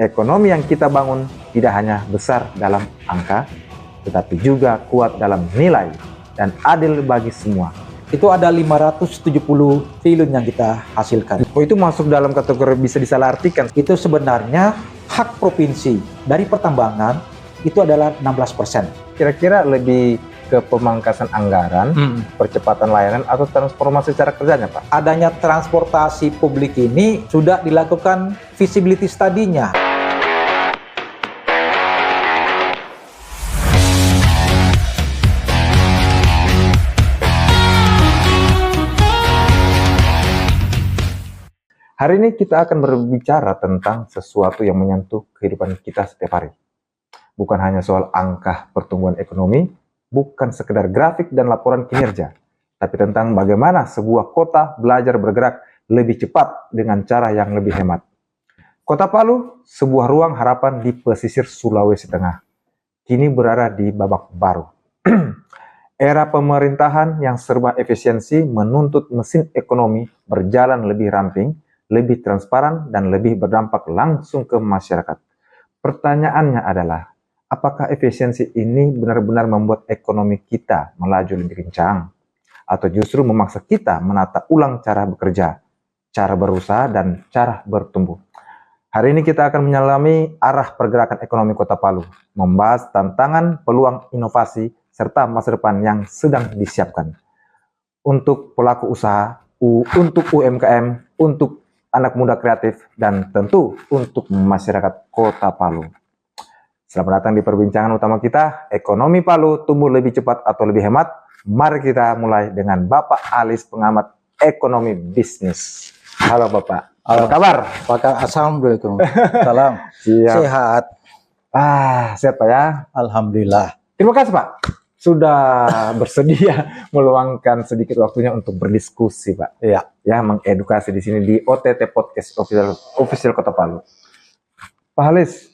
Ekonomi yang kita bangun tidak hanya besar dalam angka, tetapi juga kuat dalam nilai dan adil bagi semua. Itu ada 570 triliun yang kita hasilkan. Oh, itu masuk dalam kategori bisa disalahartikan. Itu sebenarnya hak provinsi dari pertambangan itu adalah 16%. Kira-kira lebih ke pemangkasan anggaran, percepatan layanan, atau transformasi cara kerjanya, Pak? Adanya transportasi publik ini sudah dilakukan feasibility study-nya. Hari ini kita akan berbicara tentang sesuatu yang menyentuh kehidupan kita setiap hari. Bukan hanya soal angka pertumbuhan ekonomi, bukan sekedar grafik dan laporan kinerja, tapi tentang bagaimana sebuah kota belajar bergerak lebih cepat dengan cara yang lebih hemat. Kota Palu, sebuah ruang harapan di pesisir Sulawesi Tengah, kini berada di babak baru. Era pemerintahan yang serba efisiensi menuntut mesin ekonomi berjalan lebih ramping, lebih transparan, dan lebih berdampak langsung ke masyarakat. Pertanyaannya adalah, apakah efisiensi ini benar-benar membuat ekonomi kita melaju lebih kencang? Atau justru memaksa kita menata ulang cara bekerja, cara berusaha, dan cara bertumbuh? Hari ini kita akan menyelami arah pergerakan ekonomi Kota Palu, membahas tantangan, peluang, inovasi, serta masa depan yang sedang disiapkan. Untuk pelaku usaha, untuk UMKM, untuk anak muda kreatif, dan tentu untuk masyarakat Kota Palu. Selamat datang di perbincangan utama kita, ekonomi Palu tumbuh lebih cepat atau lebih hemat? Mari kita mulai dengan Bapak Alis, pengamat ekonomi bisnis. Halo Bapak, apa kabar? Assalamualaikum. Salam. Siap. Sehat. Sehat Pak ya? Alhamdulillah. Terima kasih Pak, sudah bersedia meluangkan sedikit waktunya untuk berdiskusi Pak. Iya. Ya, mengedukasi di sini di OTT Podcast Official Kota Palu. Pak Halis,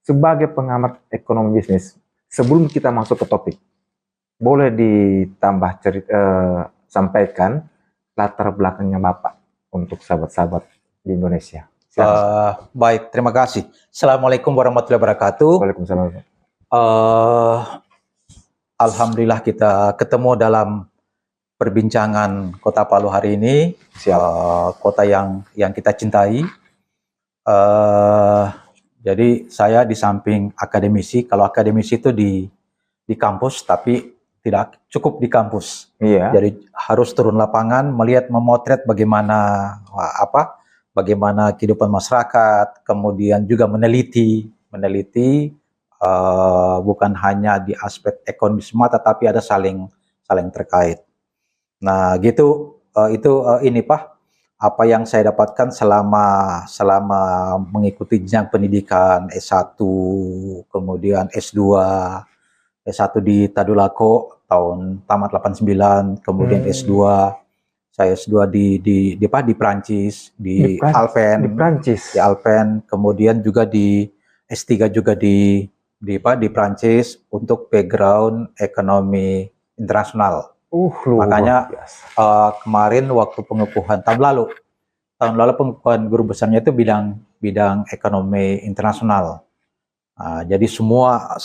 sebagai pengamat ekonomi bisnis, sebelum kita masuk ke topik, boleh ditambah sampaikan latar belakangnya Bapak untuk sahabat-sahabat di Indonesia. Baik, terima kasih. Assalamualaikum warahmatullahi wabarakatuh. Waalaikumsalam. Alhamdulillah kita ketemu dalam perbincangan Kota Palu hari ini. Kota yang kita cintai. Jadi saya di samping akademisi, kalau akademisi itu di kampus, tapi tidak cukup di kampus. Iya. Jadi harus turun lapangan, melihat, memotret bagaimana kehidupan masyarakat, kemudian juga meneliti bukan hanya di aspek ekonomi semata, tapi ada saling terkait. Nah, gitu ini Pak, apa yang saya dapatkan selama mengikuti jenjang pendidikan S1, kemudian S2 di Tadulako tahun tamat 89, kemudian S2 saya S2 di Prancis, di Alpen, kemudian juga di S3 juga di Prancis untuk background ekonomi internasional. Makanya kemarin waktu pengukuhan tahun lalu pengukuhan guru besarnya itu bidang ekonomi internasional. Jadi semua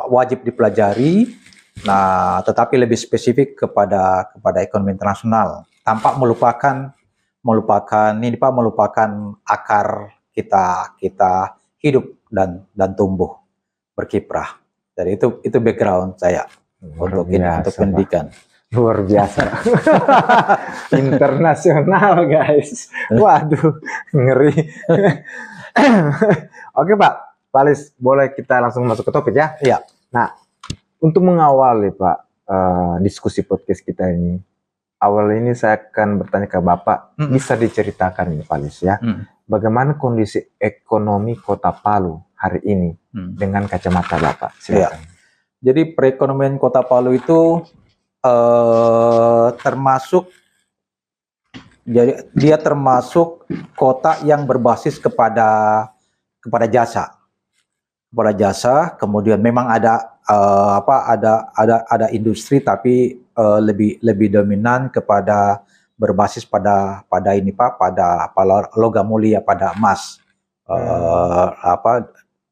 wajib dipelajari. Nah, tetapi lebih spesifik kepada ekonomi internasional, tanpa melupakan akar kita hidup dan tumbuh berkiprah. Jadi itu background saya untuk pendidikan. Luar biasa. Internasional guys. Waduh, ngeri. Oke Pak Alis, boleh kita langsung masuk ke topik ya? Iya. Nah, untuk mengawali Pak diskusi podcast kita ini, awal ini saya akan bertanya ke Bapak, bisa diceritakan ini Pak Alis ya, bagaimana kondisi ekonomi Kota Palu hari ini dengan kacamata Bapak? Silakan. Iya. Jadi perekonomian Kota Palu itu termasuk kota yang berbasis kepada jasa. Kemudian memang ada industri, tapi lebih dominan kepada berbasis pada ini Pak, pada logam mulia, pada emas.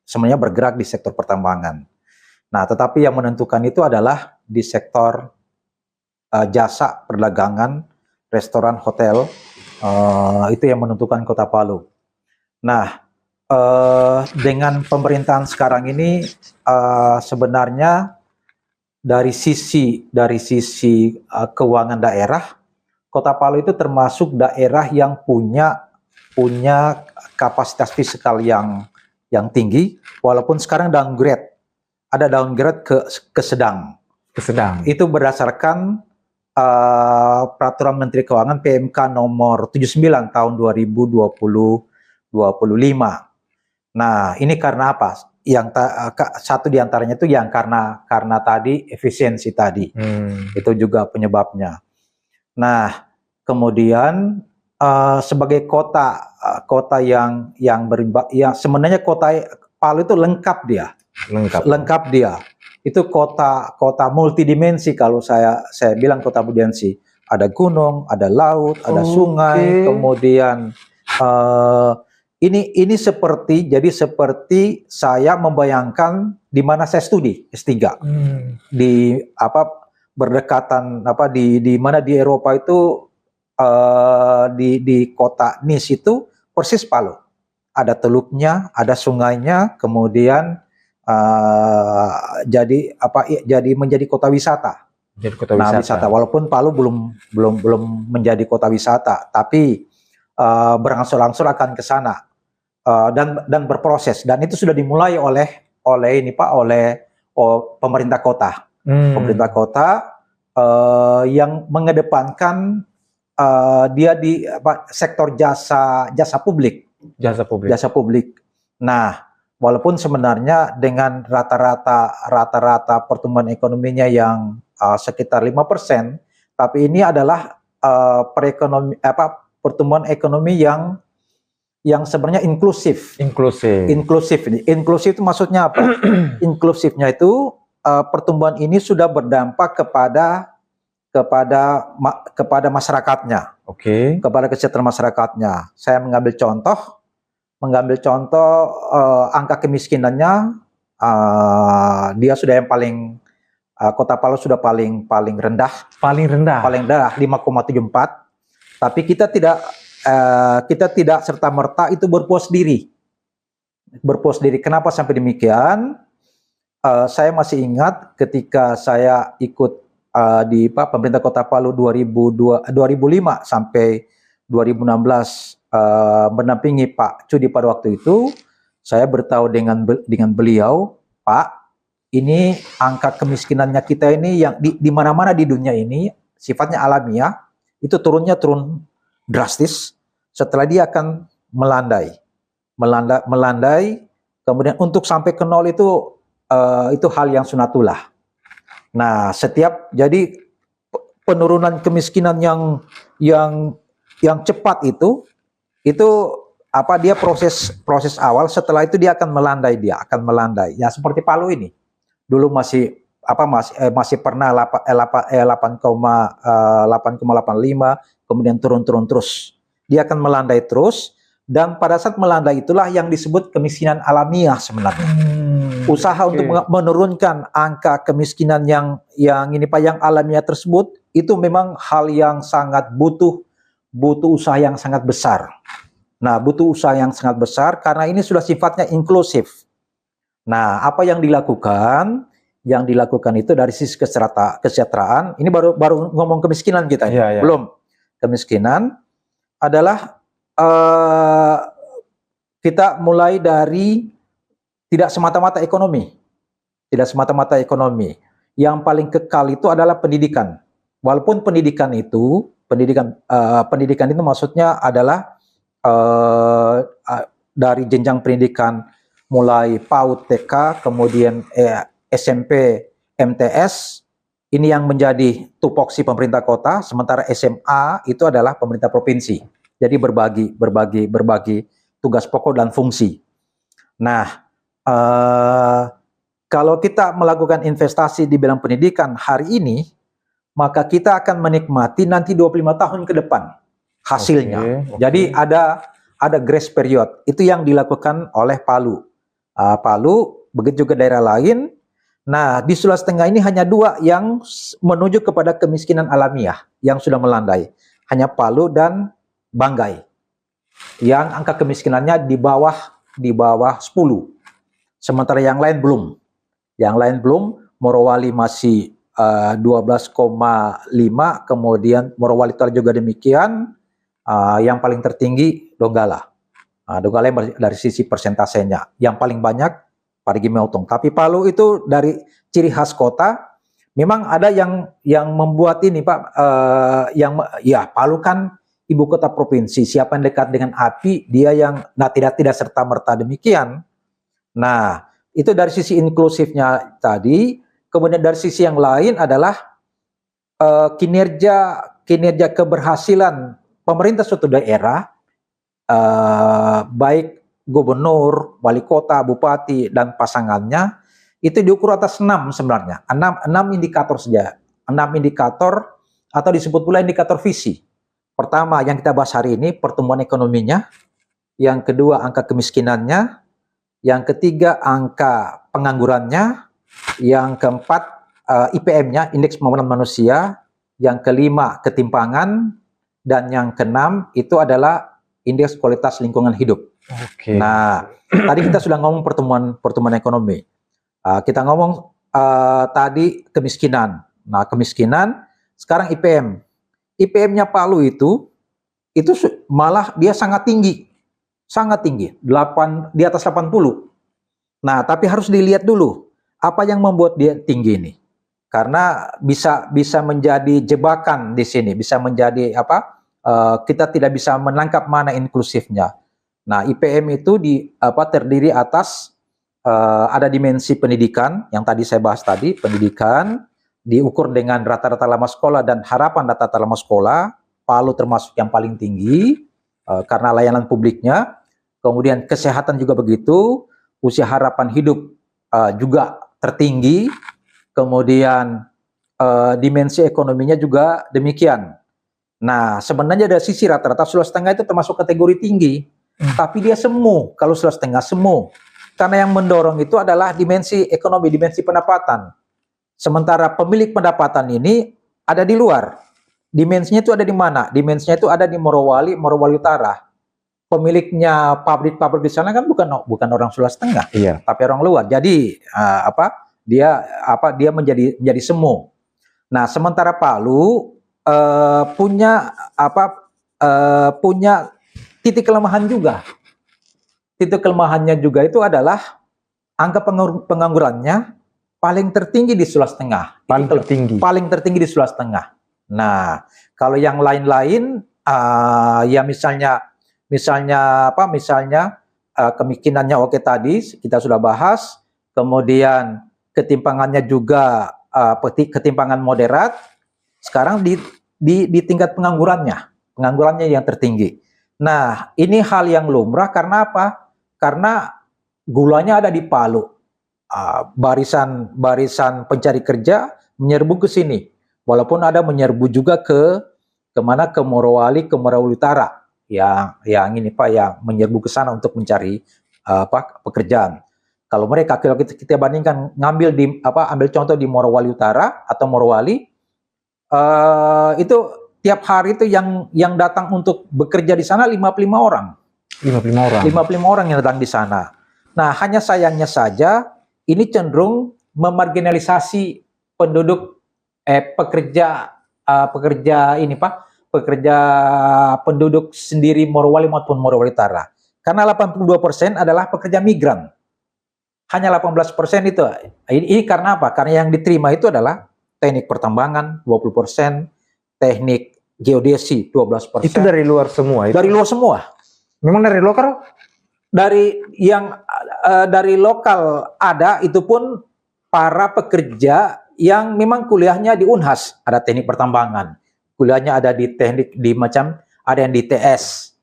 sebenarnya bergerak di sektor pertambangan. Nah, tetapi yang menentukan itu adalah di sektor jasa, perdagangan, restoran, hotel, itu yang menentukan Kota Palu. Nah, dengan pemerintahan sekarang ini sebenarnya dari sisi keuangan daerah, Kota Palu itu termasuk daerah yang punya kapasitas fiskal yang tinggi, walaupun sekarang ada downgrade ke sedang. Itu berdasarkan Peraturan Menteri Keuangan PMK nomor 79 tahun 2025. Nah, ini karena apa? Satu diantaranya itu yang karena tadi efisiensi tadi. Itu juga penyebabnya. Nah, kemudian sebagai kota yang sebenarnya kota Palu itu lengkap dia. Itu kota multidimensi, kalau saya bilang kota multidimensi. Ada gunung, ada laut, ada sungai, kemudian ini seperti saya membayangkan di mana saya studi S3. Di berdekatan di mana di Eropa itu, di kota Nice itu persis Palu. Ada teluknya, ada sungainya, kemudian jadi menjadi kota wisata. Wisata. Walaupun Palu belum menjadi kota wisata, tapi berangsur-angsur akan ke sana dan berproses, dan itu sudah dimulai oleh pemerintah kota. Pemerintah kota yang mengedepankan dia di sektor jasa publik. Nah, walaupun sebenarnya dengan rata-rata pertumbuhan ekonominya yang sekitar 5%, tapi ini adalah pertumbuhan ekonomi yang sebenarnya inklusif. Inklusif itu maksudnya apa? Inklusifnya itu pertumbuhan ini sudah berdampak kepada masyarakatnya. Kepada kesejahteraan masyarakatnya. Saya mengambil contoh angka kemiskinannya, dia sudah yang paling Kota Palu sudah paling rendah 5,74. Tapi kita tidak serta-merta itu berpuas diri. Kenapa sampai demikian? Saya masih ingat ketika saya ikut di pemerintah Kota Palu 2005 sampai 2016, mendampingi Pak Cudi pada waktu itu. Saya bertahu dengan beliau, Pak, ini angka kemiskinannya kita ini yang di mana-mana di dunia ini sifatnya alamiah, itu turun drastis. Setelah dia akan melandai, kemudian untuk sampai ke nol itu hal yang sunatullah. Nah, jadi penurunan kemiskinan yang cepat itu dia proses awal. Setelah itu dia akan melandai. Ya seperti Palu ini. Dulu masih pernah 8,85, kemudian turun terus. Dia akan melandai terus, dan pada saat melandai itulah yang disebut kemiskinan alamiah sebenarnya. Usaha untuk menurunkan angka kemiskinan yang alamiah tersebut itu memang hal yang sangat butuh usaha yang sangat besar. Nah, butuh usaha yang sangat besar karena ini sudah sifatnya inklusif. Nah, apa yang dilakukan? Yang dilakukan itu dari sisi kesejahteraan. Ini baru ngomong kemiskinan kita. Belum. Kemiskinan adalah kita mulai dari tidak semata-mata ekonomi. Yang paling kekal itu adalah pendidikan. Walaupun pendidikan itu maksudnya adalah dari jenjang pendidikan mulai PAUD, TK, kemudian SMP, MTS, ini yang menjadi tupoksi pemerintah kota, sementara SMA itu adalah pemerintah provinsi. Jadi berbagi tugas pokok dan fungsi. Nah, kalau kita melakukan investasi di bidang pendidikan hari ini, maka kita akan menikmati nanti 25 tahun ke depan hasilnya. Jadi ada ada grace period. Itu yang dilakukan oleh Palu. Palu, begitu juga daerah lain. Nah, di Sulawesi Tengah ini hanya 2 yang menuju kepada kemiskinan alamiah yang sudah melandai. Hanya Palu dan Banggai. Yang angka kemiskinannya di bawah 10. Sementara yang lain belum. Yang lain belum, Morowali masih 12,5, kemudian Morowali Utara juga demikian. Yang paling tertinggi Donggala. Donggala dari sisi persentasenya yang paling banyak Parigi Motong. Tapi Palu itu dari ciri khas kota, memang ada yang membuat ini Pak, Palu kan ibu kota provinsi. Siapa yang dekat dengan api, dia yang tidak serta merta demikian. Nah, itu dari sisi inklusifnya tadi. Kemudian dari sisi yang lain adalah kinerja keberhasilan pemerintah suatu daerah, baik gubernur, wali kota, bupati, dan pasangannya, itu diukur atas 6 sebenarnya. 6 indikator saja. 6 indikator atau disebut pula indikator visi. Pertama yang kita bahas hari ini, pertumbuhan ekonominya. Yang kedua, angka kemiskinannya. Yang ketiga, angka penganggurannya. Yang keempat, IPM-nya, indeks pembangunan manusia. Yang kelima, ketimpangan. Dan yang keenam, itu adalah indeks kualitas lingkungan hidup. Oke. Nah, tadi kita sudah ngomong pertumbuhan ekonomi. Kita ngomong tadi kemiskinan. Nah, kemiskinan, sekarang IPM. IPM-nya Palu itu malah dia sangat tinggi. Sangat tinggi, di atas 80. Nah, tapi harus dilihat dulu, apa yang membuat dia tinggi ini. Karena bisa menjadi jebakan di sini, bisa menjadi kita tidak bisa menangkap mana inklusifnya. Nah, IPM itu terdiri atas ada dimensi pendidikan yang tadi saya bahas tadi, pendidikan diukur dengan rata-rata lama sekolah dan harapan rata-rata lama sekolah. Palu termasuk yang paling tinggi karena layanan publiknya. Kemudian kesehatan juga begitu, usia harapan hidup juga tertinggi. Kemudian dimensi ekonominya juga demikian. Nah, sebenarnya dari sisi rata-rata Sulawesi Tengah itu termasuk kategori tinggi. Tapi dia semu, kalau Sulawesi Tengah semu. Karena yang mendorong itu adalah dimensi ekonomi, dimensi pendapatan. Sementara pemilik pendapatan ini ada di luar. Dimensinya itu ada di mana? Dimensinya itu ada di Morowali Utara. Pemiliknya pabrik-pabrik di sana kan bukan orang Sulawesi Tengah, Iya. tapi orang luar. Jadi dia menjadi semu. Nah, sementara Palu punya titik kelemahan juga. Titik kelemahannya juga itu adalah angka penganggurannya paling tertinggi di Sulawesi Tengah. Paling tertinggi di Sulawesi Tengah. Nah, kalau yang lain-lain misalnya kemiskinannya oke tadi kita sudah bahas. Kemudian ketimpangannya juga ketimpangan moderat. Sekarang di tingkat penganggurannya yang tertinggi. Nah, ini hal yang lumrah karena apa? Karena gulanya ada di Palu. Barisan pencari kerja menyerbu ke sini. Walaupun ada menyerbu juga ke Morowali Utara. Yang menyerbu ke sana untuk mencari pekerjaan. Kalau kita bandingkan ambil contoh di Morowali Utara atau Morowali, itu tiap hari itu yang datang untuk bekerja di sana 55 orang. 55 orang yang datang di sana. Nah, hanya sayangnya saja ini cenderung memarginalisasi penduduk penduduk sendiri Morowali maupun Morowali Utara. Karena 82% adalah pekerja migran. Hanya 18% itu. Ini karena apa? Karena yang diterima itu adalah teknik pertambangan 20%, teknik geodesi 12%. Itu dari luar semua itu? Dari luar semua. Memang dari lokal? Dari lokal ada, itu pun para pekerja yang memang kuliahnya di Unhas, ada teknik pertambangan. Kuliahnya ada di teknik ada yang di TS,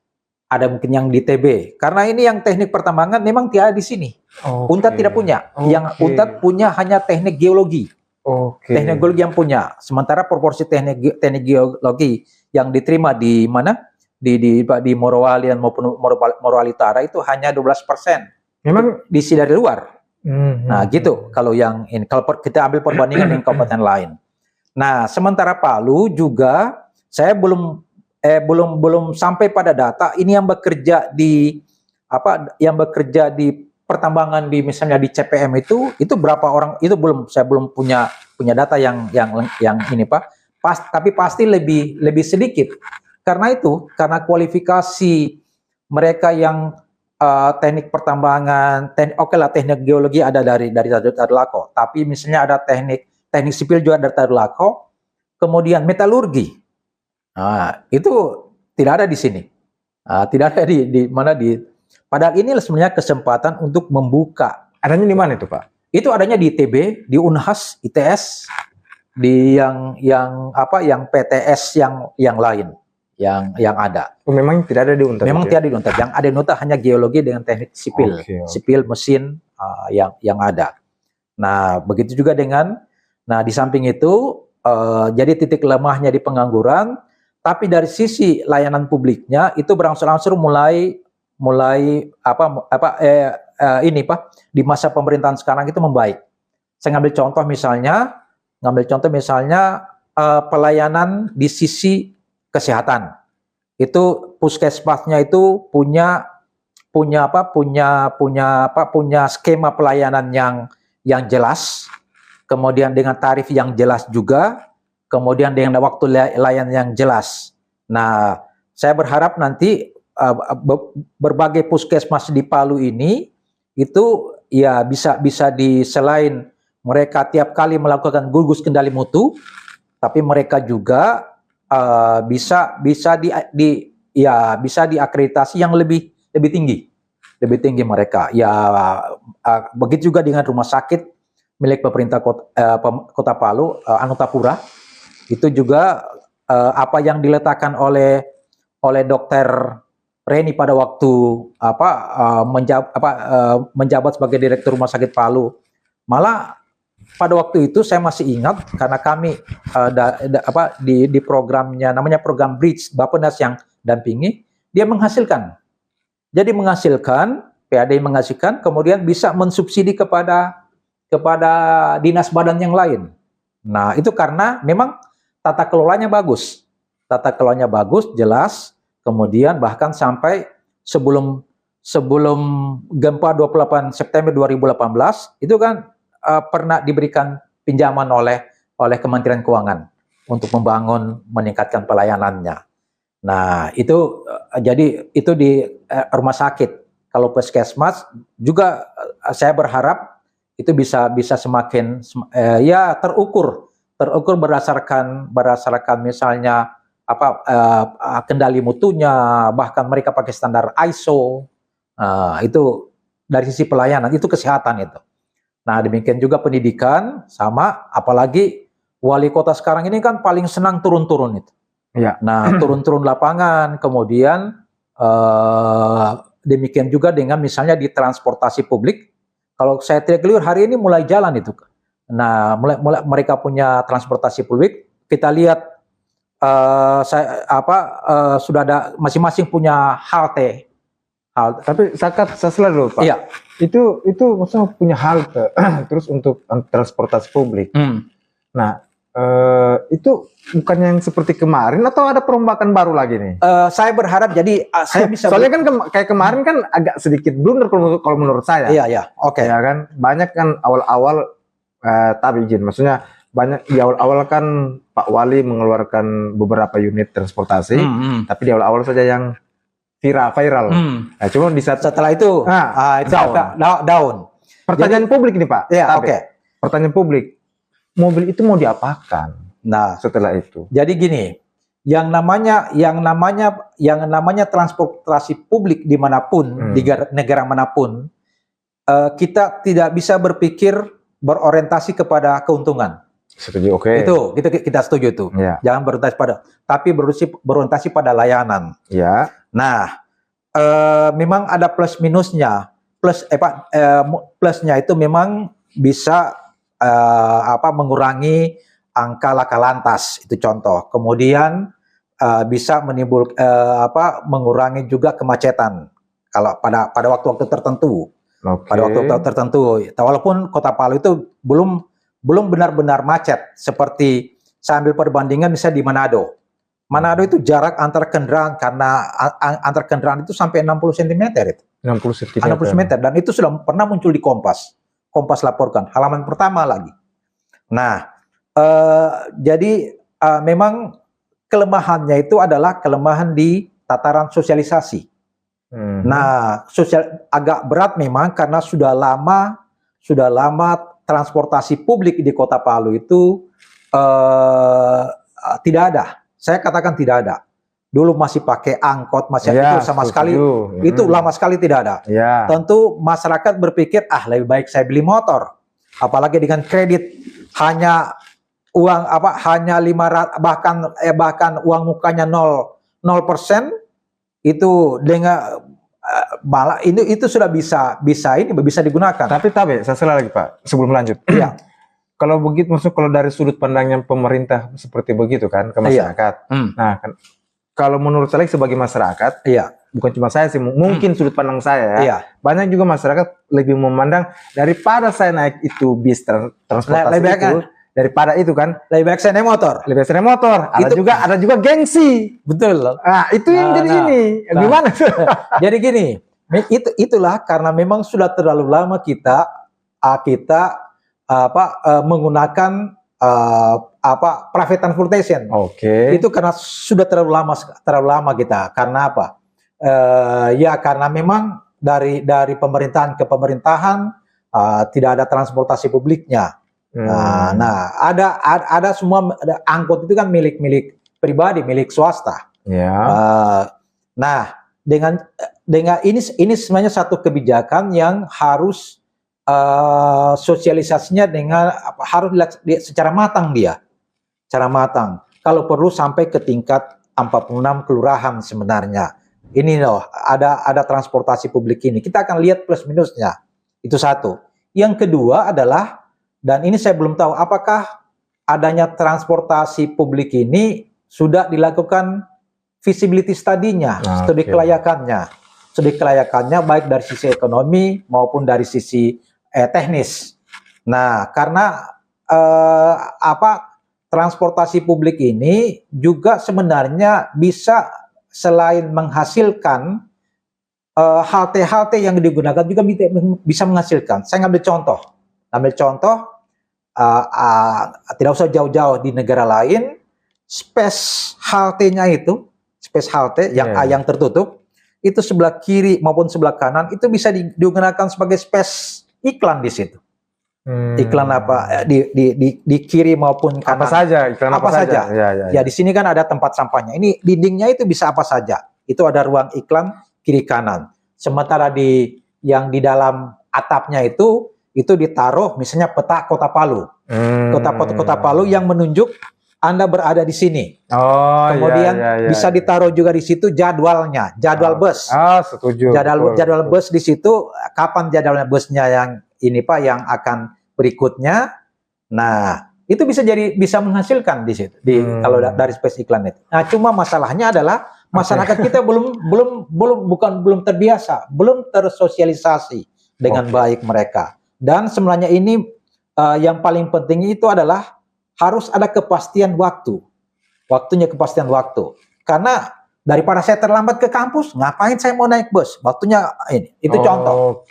ada mungkin yang di TB. Karena ini yang teknik pertambangan memang tidak di sini. Untat tidak punya. Yang Untat punya hanya teknik geologi. Teknik geologi yang punya. Sementara proporsi teknik geologi yang diterima di mana? di Morowali dan maupun Morowali Utara itu hanya 12%. Memang Diisi dari luar. Nah, gitu kalau yang ini. Kalau kita ambil perbandingan dengan kabupaten lain. Nah, sementara Palu juga saya belum sampai pada data ini yang bekerja di pertambangan di misalnya di CPM itu berapa orang, itu saya belum punya data yang ini Pak. Tapi pasti lebih sedikit. Karena kualifikasi mereka yang teknik pertambangan, teknik geologi ada dari Tadulako, tapi misalnya ada teknik sipil juga dari Tadulako, kemudian metalurgi, itu tidak ada di sini, tidak ada padahal ini sebenarnya kesempatan untuk membuka. Adanya di mana itu Pak? Itu adanya di ITB, di Unhas, ITS, di yang PTS yang lain. Yang ada. Memang tidak ada di Untar. Memang tidak ada di Untar. Yang ada di Untar hanya geologi dengan teknik sipil, sipil mesin yang ada. Nah, begitu juga di samping itu, jadi titik lemahnya di pengangguran, tapi dari sisi layanan publiknya itu berangsur-angsur mulai ini Pak, di masa pemerintahan sekarang itu membaik. Saya ngambil contoh misalnya pelayanan di sisi kesehatan. Itu puskesmasnya itu punya skema pelayanan yang jelas, kemudian dengan tarif yang jelas juga, kemudian dengan waktu layanan yang jelas. Nah, saya berharap nanti berbagai puskesmas di Palu ini itu ya bisa selain mereka tiap kali melakukan gugus kendali mutu, tapi mereka juga bisa diakreditasi yang lebih tinggi mereka. Ya begitu juga dengan rumah sakit milik pemerintah Kota Palu, Anutapura, itu juga apa yang diletakkan oleh Dokter Reni pada waktu menjabat sebagai Direktur Rumah Sakit Palu, malah pada waktu itu saya masih ingat karena kami di programnya namanya program Bridge Bappenas yang dampingi, dia menghasilkan. Jadi PAD menghasilkan, kemudian bisa mensubsidi kepada dinas badan yang lain. Nah, itu karena memang tata kelolanya bagus. Tata kelolanya bagus, jelas. Kemudian bahkan sampai sebelum gempa 28 September 2018 itu kan pernah diberikan pinjaman oleh Kementerian Keuangan untuk meningkatkan pelayanannya. Nah, itu jadi itu di rumah sakit. Kalau puskesmas juga saya berharap itu bisa semakin terukur berdasarkan misalnya kendali mutunya, bahkan mereka pakai standar ISO. Itu dari sisi pelayanan, itu kesehatan itu. Nah, demikian juga pendidikan, sama, apalagi wali kota sekarang ini kan paling senang turun-turun itu. Ya. Nah, turun-turun lapangan, kemudian demikian juga dengan misalnya di transportasi publik. Kalau saya tidak keliru, hari ini mulai jalan itu. Nah, mulai mereka punya transportasi publik. Kita lihat sudah ada masing-masing punya halte. Tapi saya selalu dulu Pak. Iya. Itu maksudnya punya halte terus untuk transportasi publik. Nah, itu bukan yang seperti kemarin atau ada perombakan baru lagi nih? Saya berharap jadi saya bisa. Soalnya kan kayak kemarin kan agak sedikit blunder kalau menurut saya. Iya, oke. Ya kan, banyak kan awal-awal tapi izin, maksudnya banyak di awal-awal kan Pak Wali mengeluarkan beberapa unit transportasi, tapi di awal-awal saja yang viral. Nah, cuma di saat setelah itu, itu down. Pertanyaan publik nih Pak. Iya, oke. Pertanyaan publik, mobil itu mau diapakan? Nah, setelah itu. Jadi gini, yang namanya transportasi publik dimanapun, di negara manapun, kita tidak bisa berpikir berorientasi kepada keuntungan. Setuju, oke. Itu kita setuju itu. Ya. Jangan tapi berorientasi pada layanan. Ya. Nah, memang ada plus minusnya. Plusnya itu memang bisa mengurangi angka laka lantas, itu contoh. Kemudian bisa mengurangi juga kemacetan kalau pada waktu-waktu tertentu. Pada waktu-waktu tertentu. Walaupun Kota Palu itu belum benar-benar macet seperti saya ambil perbandingan misalnya di Manado. Manado itu jarak antar kendaraan karena antar kendaraan itu sampai 60 cm itu. 60 cm dan itu sudah pernah muncul di Kompas. Kompas laporkan halaman pertama lagi. Nah, jadi memang kelemahannya itu adalah kelemahan di tataran sosialisasi. Nah, agak berat memang karena sudah lama transportasi publik di Kota Palu itu tidak ada. Saya katakan tidak ada. Dulu masih pakai angkot, masih itu sama sekali itu lama sekali tidak ada. Tentu masyarakat berpikir lebih baik saya beli motor. Apalagi dengan kredit hanya uang hanya 500 bahkan uang mukanya 0% itu dengan malah itu sudah bisa digunakan. Tapi saya salah lagi Pak sebelum lanjut. Iya. Kalau begitu kalau dari sudut pandangnya pemerintah seperti begitu kan ke masyarakat. Nah, kan kalau menurut saya sebagai masyarakat, bukan cuma saya sih, mungkin sudut pandang saya banyak juga masyarakat lebih memandang daripada saya naik itu bis transportasi itu, daripada itu kan lebih baik saya naik motor. Ada juga gengsi. Betul. Nah, itu yang jadi ini. Gimana? Jadi gini, itulah karena memang sudah terlalu lama kita menggunakan private transportation. Itu karena sudah terlalu lama kita. Karena apa? Karena memang dari pemerintahan ke pemerintahan tidak ada transportasi publiknya. Nah, ada semua angkot itu kan milik pribadi, milik swasta. Nah, dengan ini sebenarnya satu kebijakan yang harus sosialisasinya harus secara matang secara matang. Kalau perlu sampai ke tingkat 46 kelurahan sebenarnya. Ini loh, ada transportasi publik ini. Kita akan lihat plus minusnya. Itu satu. Yang kedua adalah, dan ini saya belum tahu apakah adanya transportasi publik ini sudah dilakukan feasibility study-nya, studi kelayakannya. Studi kelayakannya baik dari sisi ekonomi maupun dari sisi teknis. Nah, karena transportasi publik ini juga sebenarnya bisa selain menghasilkan halte-halte yang digunakan juga bisa menghasilkan. Saya ngambil contoh, tidak usah jauh-jauh di negara lain, space halte-nya itu, yang tertutup, itu sebelah kiri maupun sebelah kanan itu bisa digunakan sebagai space iklan di situ. Iklan di kiri maupun kanan. Apa saja. Ya, di sini kan ada tempat sampahnya. Ini dindingnya itu bisa apa saja. Itu ada ruang iklan kiri kanan. Sementara yang di dalam atapnya itu ditaruh misalnya peta Kota Palu. Kota Palu yang menunjuk Anda berada di sini. Kemudian bisa ditaruh juga di situ jadwal bus. Setuju. Jadwal bus di situ, kapan jadwalnya busnya yang ini Pak yang akan berikutnya. Nah, itu bisa menghasilkan di situ kalau dari space iklan itu. Nah, cuma masalahnya adalah masyarakat kita belum terbiasa, belum tersosialisasi dengan baik mereka. Dan sebenarnya ini yang paling penting itu adalah harus ada kepastian waktu. Kepastian waktu. Karena daripada saya terlambat ke kampus, ngapain saya mau naik bus? Waktunya ini. Itu contoh.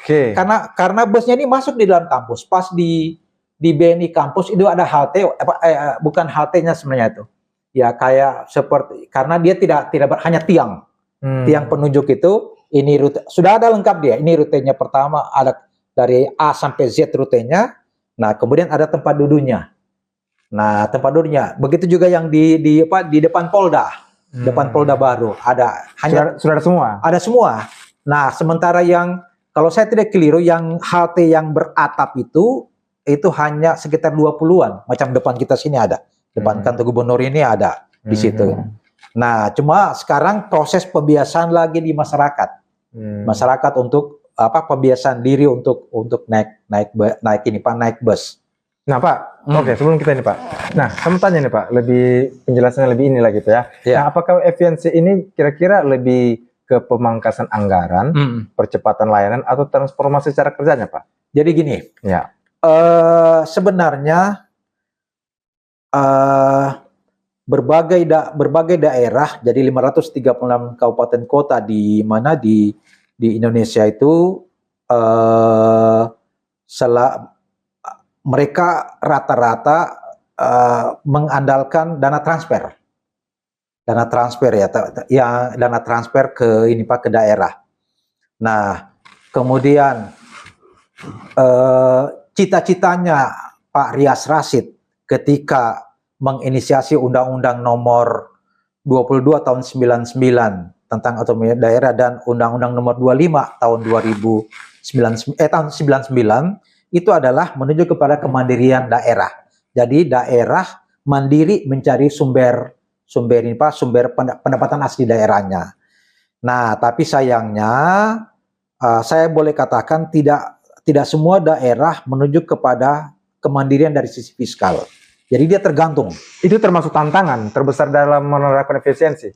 Karena busnya ini masuk di dalam kampus. Pas di BNI kampus itu ada halte, bukan haltenya sebenarnya itu. Ya kayak seperti, karena dia tidak hanya tiang. Tiang penunjuk itu, ini rute, sudah ada lengkap dia. Ini rutenya pertama, ada dari A sampai Z rutenya. Nah, kemudian ada tempat duduknya. Begitu juga yang di depan Polda. Depan Polda Baru ada sudah ada semua. Ada semua. Nah, sementara yang kalau saya tidak keliru yang halte yang beratap itu hanya sekitar 20-an. Macam depan kita sini ada. Depan kantor gubernur ini ada di situ. Nah, cuma sekarang proses pembiasaan lagi di masyarakat. Masyarakat untuk pembiasaan diri untuk naik bus. Nah Pak, oke sebelum kita ini Pak. Nah, saya mau tanya nih Pak, lebih penjelasannya lebih ini lagi Pak ya. Nah, apakah efisiensi ini kira-kira lebih ke pemangkasan anggaran, percepatan layanan, atau transformasi cara kerjanya Pak? Jadi gini, Ya. sebenarnya berbagai daerah, jadi 536 kabupaten kota di mana di Indonesia itu mereka rata-rata mengandalkan dana transfer ya, dana transfer ke ini Pak, ke daerah. Nah, kemudian cita-citanya Pak Rias Rasyid ketika menginisiasi Undang-Undang Nomor 22 tahun 99 tentang otonomi daerah dan Undang-Undang Nomor 25 tahun 99 itu adalah menuju kepada kemandirian daerah. Jadi daerah mandiri mencari sumber pendapatan asli daerahnya. Nah, tapi sayangnya saya boleh katakan tidak semua daerah menuju kepada kemandirian dari sisi fiskal. Jadi dia tergantung. Itu termasuk tantangan terbesar dalam menerapkan efisiensi.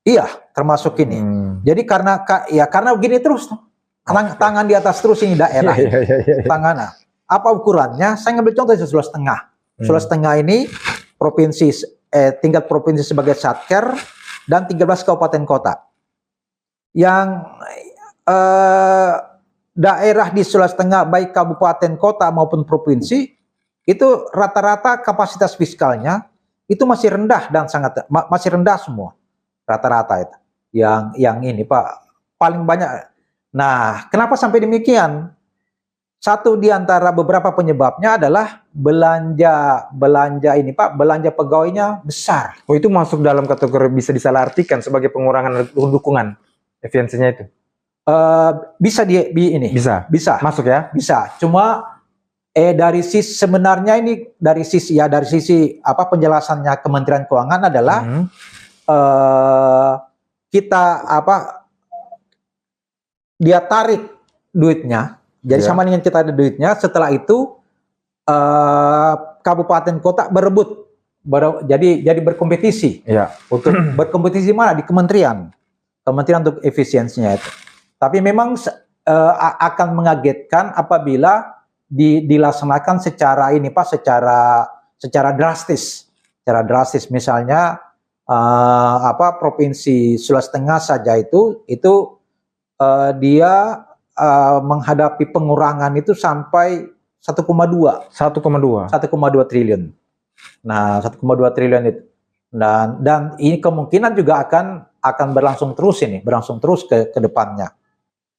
Iya, termasuk ini. Jadi karena begini terus, tangan di atas terus ini daerah. Tangan. Apa ukurannya? Saya ngambil contoh di Sulawesi Tengah. Sulawesi Tengah ini tingkat provinsi sebagai Satker dan 13 kabupaten kota. Yang daerah di Sulawesi Tengah baik kabupaten kota maupun provinsi itu rata-rata kapasitas fiskalnya itu masih rendah dan masih rendah semua. Rata-rata itu. Yang ini Pak paling banyak. Nah, kenapa sampai demikian? Satu di antara beberapa penyebabnya adalah belanja ini Pak, belanja pegawainya besar. Oh, itu masuk dalam kategori bisa disalahartikan sebagai pengurangan dukungan efisiensinya itu? Bisa ini. Bisa. Masuk ya? Bisa. Cuma dari sisi sebenarnya ini dari sisi apa penjelasannya Kementerian Keuangan adalah kita dia tarik duitnya. Jadi sama dengan kita ada duitnya, setelah itu kabupaten kota berebut, jadi berkompetisi. Untuk berkompetisi mana? Di kementerian untuk efisiensinya itu. Tapi memang akan mengagetkan apabila dilaksanakan secara ini Pak, secara drastis. Secara drastis misalnya provinsi Sulawesi Tengah saja itu dia menghadapi pengurangan itu sampai 1,2 triliun. Nah, 1,2 triliun itu. Dan ini kemungkinan juga akan berlangsung terus ke depannya.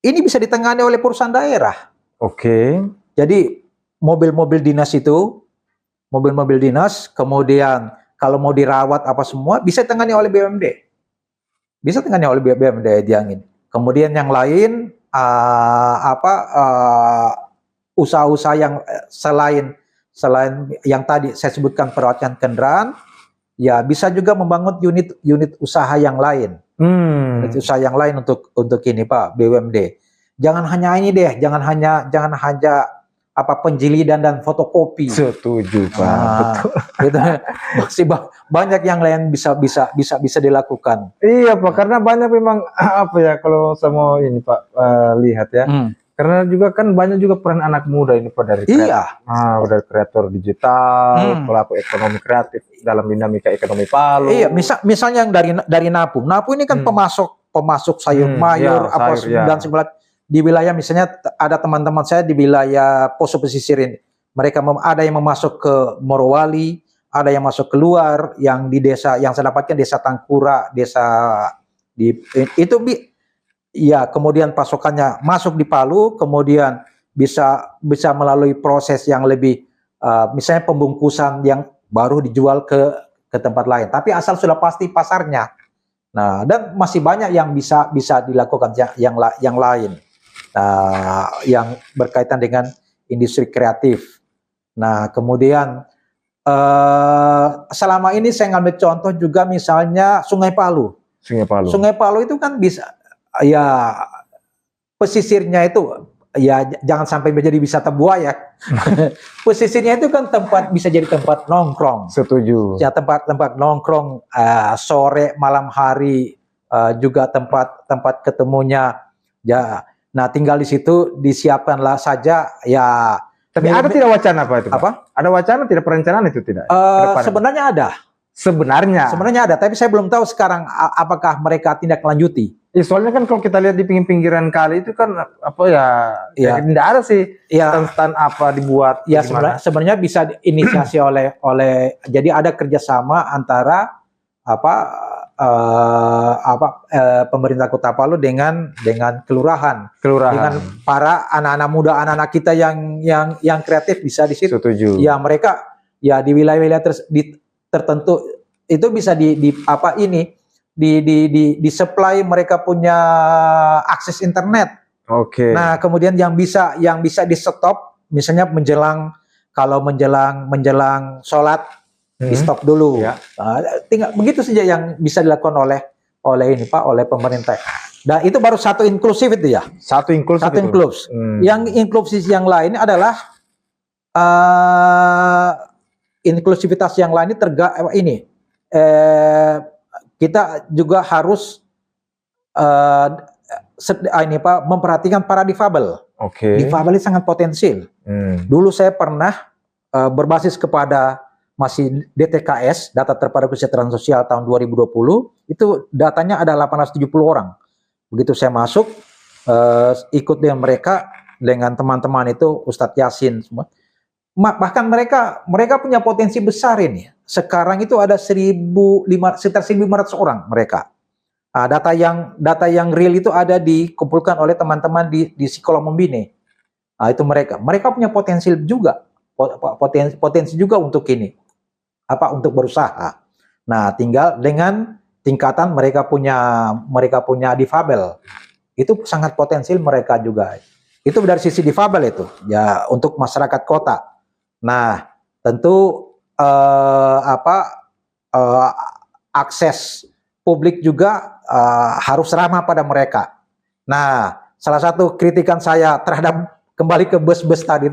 Ini bisa ditangani oleh perusahaan daerah. Oke. Jadi mobil-mobil dinas, kemudian kalau mau dirawat apa semua bisa ditangani oleh BUMD. Diangin. Kemudian yang lain usaha-usaha yang selain yang tadi saya sebutkan perawatan kendaraan, ya bisa juga membangun unit usaha yang lain. Unit usaha yang lain untuk ini Pak, BUMD. Jangan hanya ini deh, jangan hanya penjilidan dan fotokopi. Setuju Pak. Itu masih banyak yang lain bisa dilakukan. Iya Pak, karena banyak memang kalau sama ini Pak lihat ya. Karena juga kan banyak juga peran anak muda ini Pak dari dari kreator digital, pelaku ekonomi kreatif dalam dinamika ekonomi Palu. Iya, misalnya yang dari NAPU. NAPU ini kan pemasok sayur mayur dan sebagainya. Di wilayah misalnya ada teman-teman saya di wilayah Poso Pesisir ini. Mereka ada yang memasok ke Morowali, ada yang masuk keluar, yang di desa yang saya dapatkan desa Tangkura, kemudian pasokannya masuk di Palu, kemudian bisa melalui proses yang lebih misalnya pembungkusan yang baru dijual ke tempat lain. Tapi asal sudah pasti pasarnya. Nah, dan masih banyak yang bisa dilakukan yang lain. Nah, yang berkaitan dengan industri kreatif. Nah, kemudian selama ini saya ngambil contoh juga misalnya Sungai Palu. Sungai Palu itu kan bisa, ya pesisirnya itu ya jangan sampai menjadi wisata buaya. Posisinya itu kan tempat bisa jadi tempat nongkrong. Setuju. Ya tempat nongkrong sore malam hari, juga tempat ketemunya. Ya, nah tinggal di situ disiapkanlah saja ya. Tapi ada tidak wacana apa itu, Pak? Apa? Ada wacana tidak, perencanaan itu tidak? Sebenarnya ada. Sebenarnya ada, tapi saya belum tahu sekarang apakah mereka tindak lanjuti. Ya, soalnya kan kalau kita lihat di pinggir-pinggiran kali itu kan apa ya, Ya. tidak ada sih Ya. stand-stand apa dibuat. Ya gimana. sebenarnya bisa inisiasi oleh jadi ada kerjasama antara pemerintah Kota Palu dengan kelurahan, dengan para anak-anak muda, anak-anak kita yang kreatif bisa di situ. Setuju. Ya mereka ya di wilayah-wilayah tertentu itu bisa di supply, mereka punya akses internet. Oke. Nah, kemudian yang bisa di stop misalnya menjelang sholat di stop dulu. Ya. Tinggal begitu saja yang bisa dilakukan oleh pemerintah. Dan itu baru satu inklusif itu ya. Satu inklusif. Yang inklusif yang lain adalah inklusivitas yang lain kita juga harus memperhatikan para difabel. Oke. Difabel itu sangat potensial. Dulu saya pernah berbasis kepada masih DTKS, data terpadu kesejahteraan sosial tahun 2020, itu datanya ada 870 orang. Begitu saya masuk, ikut dengan mereka, dengan teman-teman itu, Ustadz Yasin semua. Bahkan mereka punya potensi besar ini. Sekarang itu ada sekitar 1.500 orang mereka. Data yang real itu ada dikumpulkan oleh teman-teman di Psikolog Membine. Itu mereka punya potensi juga, potensi juga untuk ini, untuk berusaha. Nah, tinggal dengan tingkatan mereka punya difabel, itu sangat potensial mereka juga. Itu dari sisi difabel itu, ya untuk masyarakat kota. Nah, tentu akses publik juga harus ramah pada mereka. Nah, salah satu kritikan saya terhadap kembali ke bus-bus tadi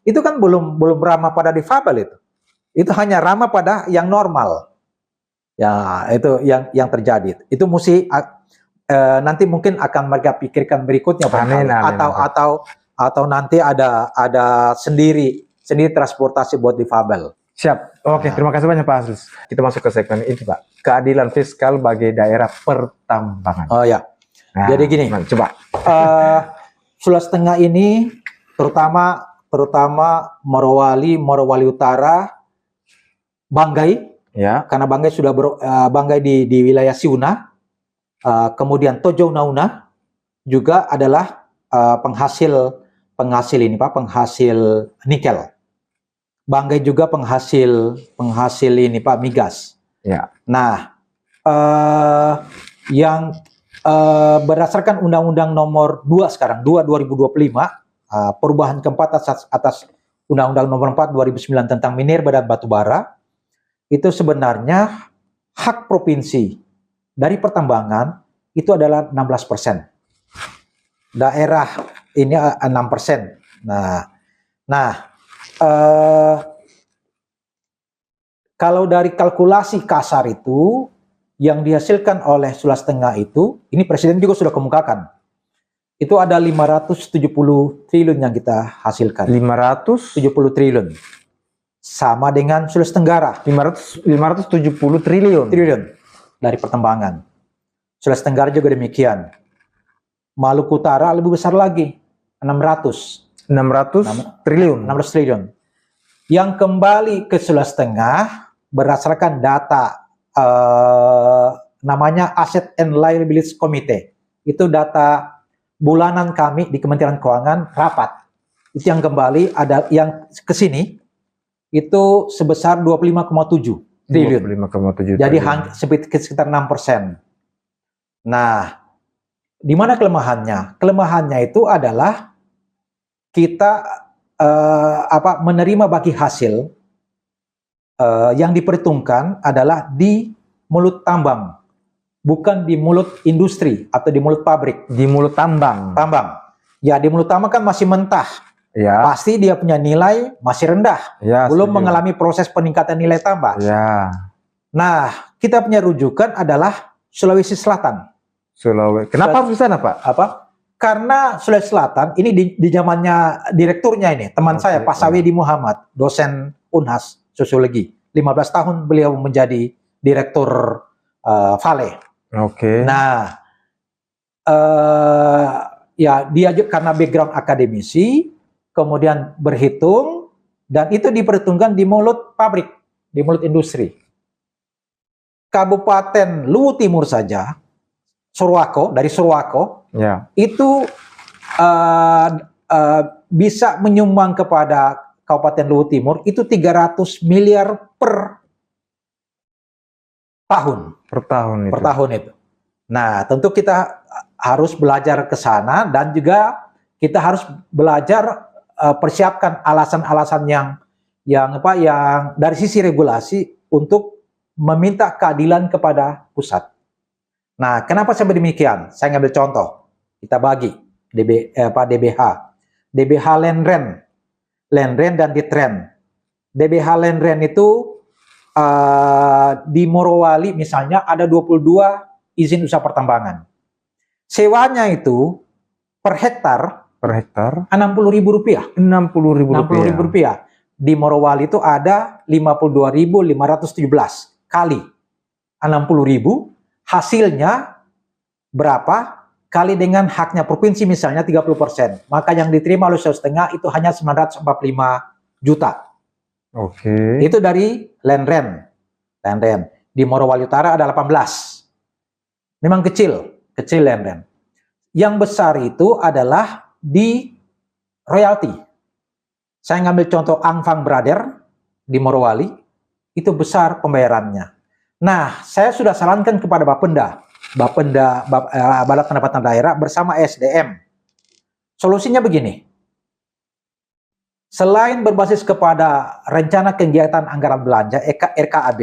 itu kan belum ramah pada difabel itu. Itu hanya ramah pada yang normal. Ya, itu yang terjadi. Itu mesti nanti mungkin akan mereka pikirkan berikutnya, atau nanti ada sendiri transportasi buat difabel. Siap. Oke, terima kasih banyak Pak Aziz. Kita masuk ke segmen ini, Pak. Keadilan fiskal bagi daerah pertambangan. Oh ya. Nah, jadi gini. Coba. Sulawesi Tengah ini terutama Morowali Utara, Banggai. Ya. Karena Banggai sudah Banggai di wilayah Siuna. Kemudian Tojo Nauna juga adalah penghasil nikel. Banggai juga penghasil ini Pak, migas. Ya. Nah, yang berdasarkan Undang-Undang Nomor 2 sekarang 2025, perubahan keempat atas Undang-Undang Nomor 4 2009 tentang minerba dan batubara, itu sebenarnya hak provinsi dari pertambangan itu adalah 16%. Daerah ini 6%. Kalau dari kalkulasi kasar itu yang dihasilkan oleh Sulawesi Tengah itu, ini Presiden juga sudah kemukakan, itu ada 570 triliun yang kita hasilkan. 570 triliun. Sama dengan Sulawesi Tenggara. 570 triliun. Dari pertambangan. Sulawesi Tenggara juga demikian. Maluku Utara lebih besar lagi, 600 triliun. Yang kembali ke Sulawesi Tengah berdasarkan data namanya Asset and Liabilities Committee. Itu data bulanan kami di Kementerian Keuangan rapat. Itu yang kembali ada yang ke sini itu sebesar 25,7 triliun. 25,7 Jadi sekitar 6%. Nah, di mana kelemahannya? Kelemahannya itu adalah kita menerima bagi hasil yang diperhitungkan adalah di mulut tambang, bukan di mulut industri atau di mulut pabrik. Di mulut tambang. Ya, di mulut utama kan masih mentah. Ya. Pasti dia punya nilai masih rendah. Ya, Belum setuju. mengalami proses peningkatan nilai tambah. Ya. Nah, kita punya rujukan adalah Sulawesi Selatan. Kenapa harus di sana, Pak? Karena Sulawesi Selatan ini di zamannya direkturnya ini, teman saya Pak Sawedi Muhammad, dosen Unhas Sosiologi. 15 tahun beliau menjadi direktur Vale. Nah, ya dia karena background akademisi, kemudian berhitung, dan itu diperhitungkan di mulut pabrik, di mulut industri. Kabupaten Luwu Timur saja, dari Surwako, itu bisa menyumbang kepada Kabupaten Luwu Timur itu 300 miliar per tahun. Per tahun itu. Nah, tentu kita harus belajar ke sana, dan juga kita harus belajar persiapkan alasan-alasan yang dari sisi regulasi untuk meminta keadilan kepada pusat. Nah, kenapa sampai demikian? Saya ngambil contoh. Kita bagi DBH. DBH Landren dan Ditren. DBH Landren itu di Morowali misalnya ada 22 izin usaha pertambangan. Sewanya itu per hektar 60.000 rupiah. 60.000 rupiah. Di Morowali itu ada 52.517 kali 60.000, hasilnya berapa? Kali dengan haknya provinsi misalnya 30%. Maka yang diterima oleh Sulawesi Tengah itu hanya 945 juta. Itu dari Landren. Di Morowali Utara ada 18. Memang kecil Landren. Yang besar itu adalah di royalti. Saya ngambil contoh Angfang Brother di Morowali, itu besar pembayarannya. Nah, saya sudah sarankan kepada Bapenda, Badan Pendapatan Daerah bersama SDM. Solusinya begini. Selain berbasis kepada rencana kegiatan anggaran belanja RKAB,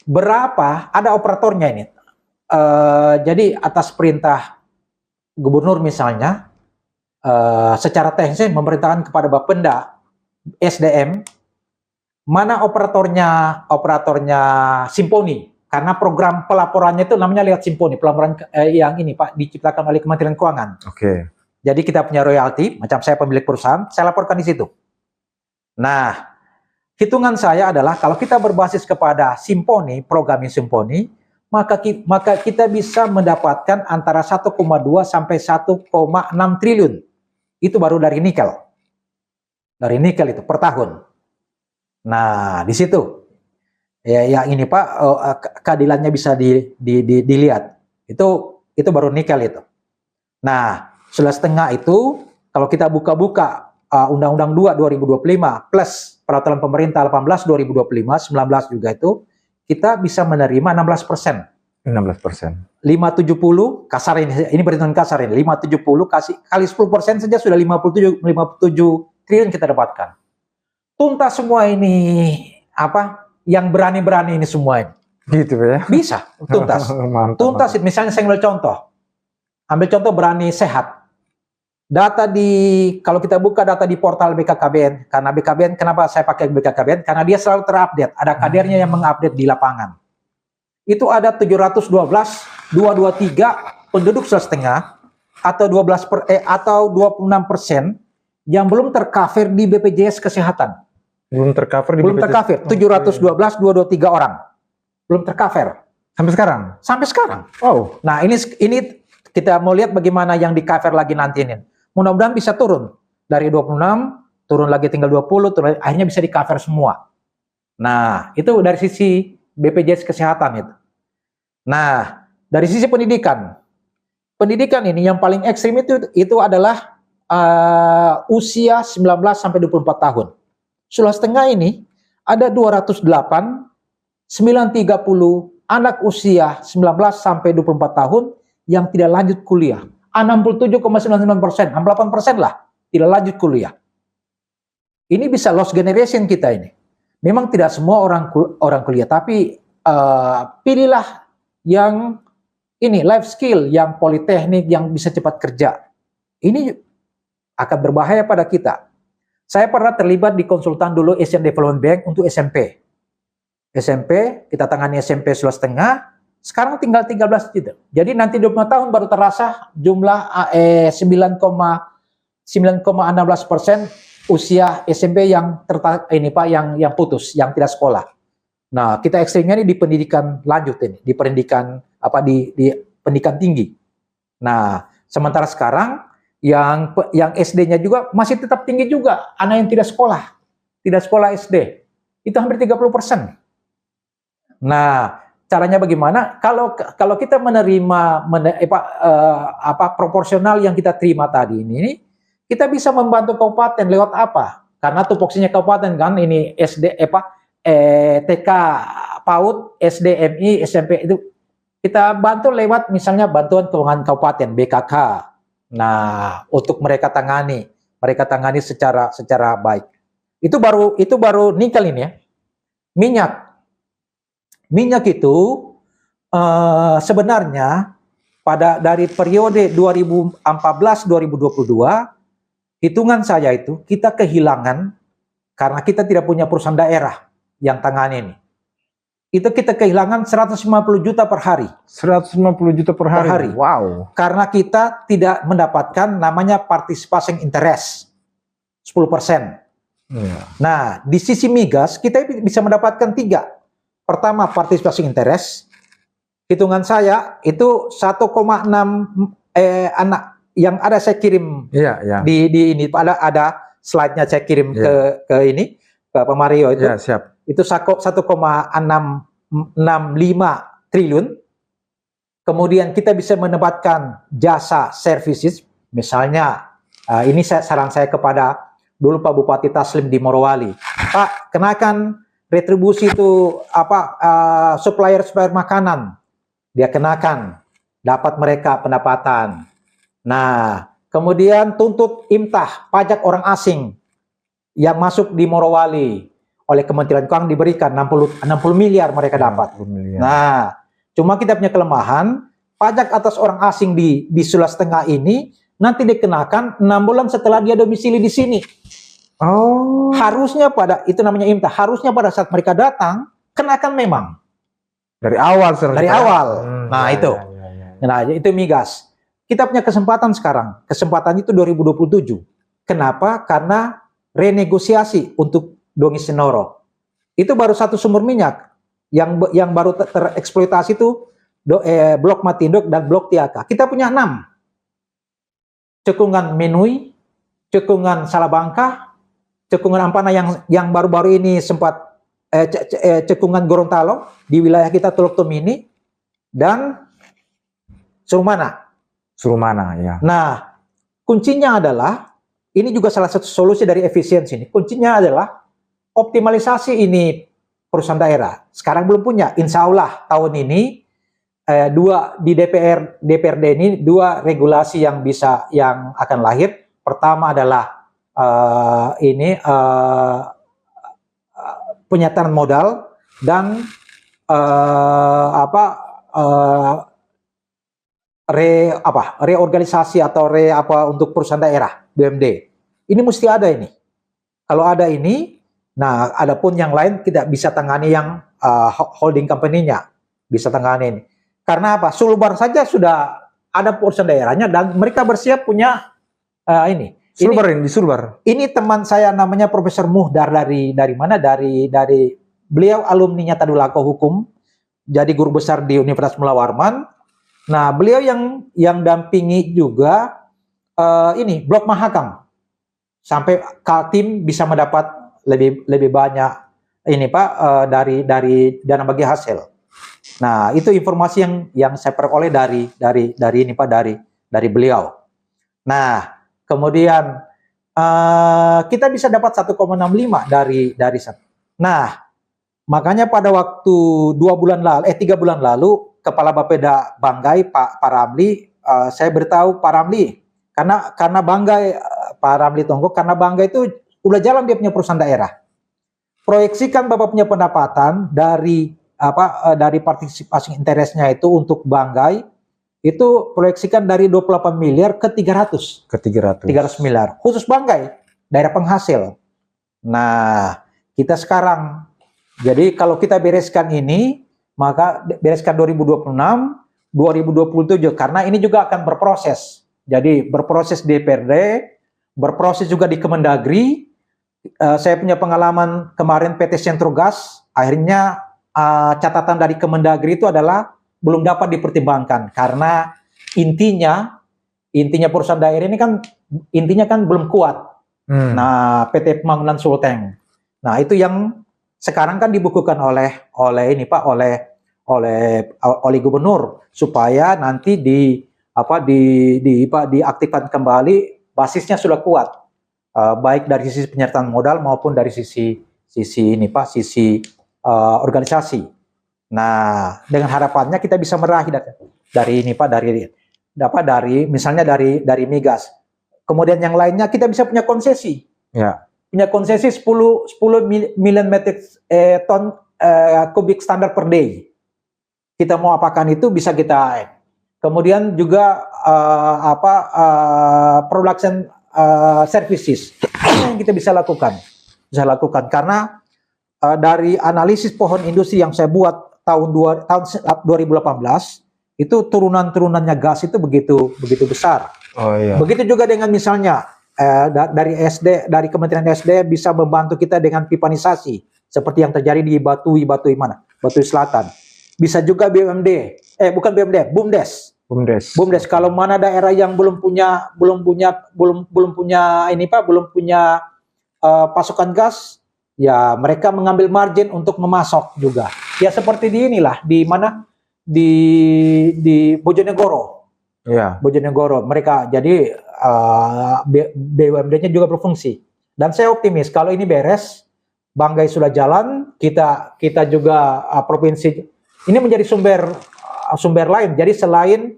berapa ada operatornya ini. Jadi atas perintah gubernur misalnya, secara teknis memerintahkan kepada Bapenda SDM mana operatornya Simponi, karena program pelaporannya itu namanya lewat Simponi, pelaporan yang ini Pak diciptakan oleh Kementerian Keuangan. Jadi kita punya royalti, macam saya pemilik perusahaan, saya laporkan di situ. Nah, hitungan saya adalah kalau kita berbasis kepada Simponi, programming Simponi, maka kita bisa mendapatkan antara 1,2 sampai 1,6 triliun. Itu baru dari nikel. Dari nikel itu per tahun. Nah, di situ ya ini Pak, keadilannya bisa dilihat. Itu baru nikel itu. Nah, Sulawesi Tengah itu kalau kita buka-buka Undang-Undang 2 2025 plus peraturan pemerintah 18 2025 19 juga itu kita bisa menerima 16%. 570 kasar ini perhitungan kasar ini 570 kali 10% saja sudah 57 triliun kita dapatkan. Tuntas semua ini yang berani-berani ini semua ini. Gitu ya. Bisa tuntas. Tuntas misalnya saya ambil contoh berani sehat. Kalau kita buka data di portal BKKBN, karena BKKBN kenapa saya pakai BKKBN? Karena dia selalu terupdate, ada kadernya yang mengupdate di lapangan. Itu ada 712 223 penduduk Sulawesi Tengah atau 26% yang belum tercover di BPJS Kesehatan. Belum tercover di BPJS. 712 223 orang. Belum tercover. Sampai sekarang? Sampai sekarang. Oh. Nah, ini kita mau lihat bagaimana yang di cover lagi nanti ini. Mudah-mudahan bisa turun. Dari 26, turun lagi tinggal 20, akhirnya bisa di cover semua. Nah, itu dari sisi BPJS Kesehatan itu. Nah, dari sisi pendidikan. Pendidikan ini yang paling ekstrim itu adalah usia 19 sampai 24 tahun. Sulawesi Tengah ini ada 208, 930 anak usia 19 sampai 24 tahun yang tidak lanjut kuliah. 67,99%, 68% lah tidak lanjut kuliah. Ini bisa lost generation kita ini. Memang tidak semua orang kuliah, tapi pilihlah yang ini life skill, yang politeknik, yang bisa cepat kerja. Ini akan berbahaya pada kita. Saya pernah terlibat di konsultan dulu Asian Development Bank untuk SMP. SMP, kita tangani SMP 11,5, sekarang tinggal 13 juta. Jadi nanti 20 tahun baru terasa jumlah 9,16% usia SMP yang yang putus, yang tidak sekolah. Nah, kita ekstrimnya ini di pendidikan lanjut ini, di pendidikan di pendidikan tinggi. Nah, sementara sekarang yang SD-nya juga masih tetap tinggi juga, anak yang tidak sekolah SD. Itu hampir 30%. Nah, caranya bagaimana? Kalau kita menerima proporsional yang kita terima tadi ini, kita bisa membantu kabupaten lewat apa? Karena tupoksinya kabupaten kan ini TK, PAUD, SD, MI, SMP itu kita bantu lewat misalnya bantuan keuangan kabupaten BKK. Nah, untuk mereka tangani secara baik. Itu baru nikel ini ya. Minyak itu sebenarnya dari periode 2014-2022 hitungan saya itu kita kehilangan karena kita tidak punya perusahaan daerah yang tangani ini. Itu kita kehilangan 150 juta per hari. 150 juta per hari. Wow. Karena kita tidak mendapatkan namanya participation interest 10%. Yeah. Nah, di sisi migas kita bisa mendapatkan 3. Pertama, participation interest. Hitungan saya itu 1,6 anak yang ada saya kirim di ini ada slide-nya saya kirim ke ini ke Pak Mario itu. Siap. Itu 1,665 triliun. Kemudian kita bisa menempatkan jasa services, misalnya ini saran saya kepada dulu Pak Bupati Taslim di Morowali. Pak, kenakan retribusi itu supplier makanan. Dia kenakan, dapat mereka pendapatan. Nah, kemudian tuntut imtah, pajak orang asing yang masuk di Morowali. Oleh Kementerian Keuangan diberikan 60 miliar mereka dapat. Nah, cuma kita punya kelemahan, pajak atas orang asing di Sulawesi Tengah ini nanti dikenakan 6 bulan setelah dia domisili di sini. Oh. Harusnya itu namanya imtah, harusnya pada saat mereka datang, kenakan memang. Dari awal. Nah, itu. Nah, itu migas. Kita punya kesempatan sekarang. Kesempatan itu 2027. Kenapa? Karena renegosiasi untuk Dongi Senoro. Itu baru satu sumber minyak yang baru tereksploitasi itu Blok Matindok dan Blok Tiaka. Kita punya 6. Cekungan Menui, Cekungan Salabangka, Cekungan Ampana yang baru-baru ini sempat Cekungan Gorontalo di wilayah kita Teluk Tomini dan Surumana ya. Nah, kuncinya adalah ini juga salah satu solusi dari efisiensi ini. Kuncinya adalah optimalisasi ini perusahaan daerah. Sekarang belum punya. Insya Allah tahun ini di DPRD ini 2 regulasi yang akan lahir. Pertama adalah penyataan modal dan reorganisasi atau untuk perusahaan daerah BUMD. Ini mesti ada ini. Kalau ada ini, nah adapun yang lain tidak bisa tangani yang holding company-nya bisa tangani ini. Karena apa? Sulbar saja sudah ada perusahaan daerahnya dan mereka bersiap punya ini. Sulbar. Ini teman saya namanya Profesor Muhdar dari mana? Dari beliau alumninya Tadulako Hukum, jadi guru besar di Universitas Mula Warman. Nah, beliau yang dampingi juga ini Blok Mahakam sampai Kaltim bisa mendapat lebih banyak ini Pak dari dana bagi hasil. Nah, itu informasi yang saya peroleh dari ini Pak dari beliau. Nah, kemudian kita bisa dapat 1,65 dari. Nah, makanya pada waktu 3 bulan lalu Kepala Bapeda Banggai Pak Ramli, saya beritahu Pak Ramli karena Banggai Pak Ramli Tonggo, karena Banggai itu udah jalan dia punya perusahaan daerah. Proyeksikan Bapak punya pendapatan dari partisipasi interestnya itu untuk Banggai itu proyeksikan dari 28 miliar ke 300. Ke 300. 300 miliar. Khusus Banggai, daerah penghasil. Nah, kita sekarang, jadi kalau kita bereskan ini, maka bereskan 2026, 2027, karena ini juga akan berproses. Jadi berproses di DPRD, berproses juga di Kemendagri. Saya punya pengalaman kemarin PT Sentrogas, akhirnya catatan dari Kemendagri itu adalah belum dapat dipertimbangkan karena intinya perusahaan daerah ini kan intinya kan belum kuat. Nah, PT Pembangunan Sulteng. Nah, itu yang sekarang kan dibukukan oleh ini Pak, oleh gubernur supaya nanti diaktifkan kembali, basisnya sudah kuat. Baik dari sisi penyertaan modal maupun dari sisi ini Pak, sisi organisasi. Nah, dengan harapannya kita bisa meraih dari ini Pak, dari misalnya dari migas. Kemudian yang lainnya kita bisa punya konsesi. Ya. Punya konsesi 10 million metric ton kubik standar per day. Kita mau apakan itu bisa kita. Kemudian juga production services yang kita bisa lakukan. Karena dari analisis pohon industri yang saya buat tahun 2018 itu turunannya gas itu begitu besar. Oh iya. Begitu juga dengan misalnya dari Kementerian SDM bisa membantu kita dengan pipanisasi seperti yang terjadi di Batui Selatan. Bisa juga BUMDes. Kalau mana daerah yang belum punya pasokan gas, ya mereka mengambil margin untuk memasok juga. Ya seperti di Bojonegoro. Ya. Bojonegoro mereka jadi BUMD-nya juga berfungsi. Dan saya optimis kalau ini beres, Banggai sudah jalan, kita juga provinsi ini menjadi sumber lain. Jadi selain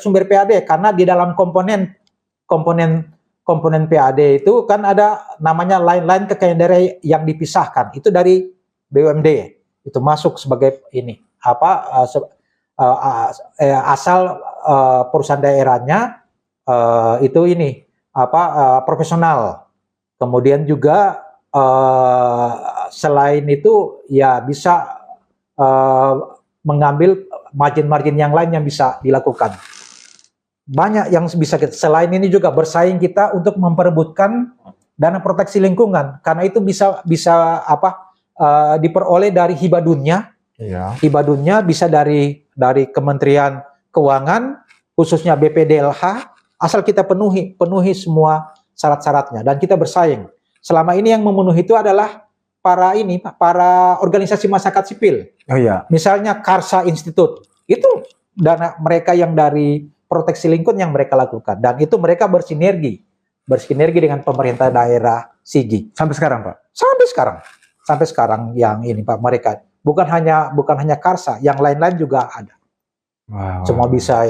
sumber PAD, karena di dalam komponen PAD itu kan ada namanya lain-lain kekayaan daerah yang dipisahkan. Itu dari BUMD. Itu masuk sebagai ini asal perusahaan daerahnya itu ini profesional. Kemudian juga selain itu ya bisa mengambil margin yang lain yang bisa dilakukan. Banyak yang bisa selain ini juga bersaing kita untuk memperebutkan dana proteksi lingkungan, karena itu bisa diperoleh dari hibah dunia. Iya. Hibah dunia bisa dari Kementerian Keuangan, khususnya BPDLH, asal kita penuhi semua syarat-syaratnya dan kita bersaing. Selama ini yang memenuhi itu adalah para organisasi masyarakat sipil. Oh iya. Misalnya Karsa Institute, itu dana mereka yang dari proteksi lingkungan yang mereka lakukan, dan itu mereka bersinergi dengan pemerintah daerah Sigi. Sampai sekarang, Pak? Sampai sekarang yang ini Pak, mereka bukan hanya Karsa, yang lain-lain juga ada. Wow. Semua bisa.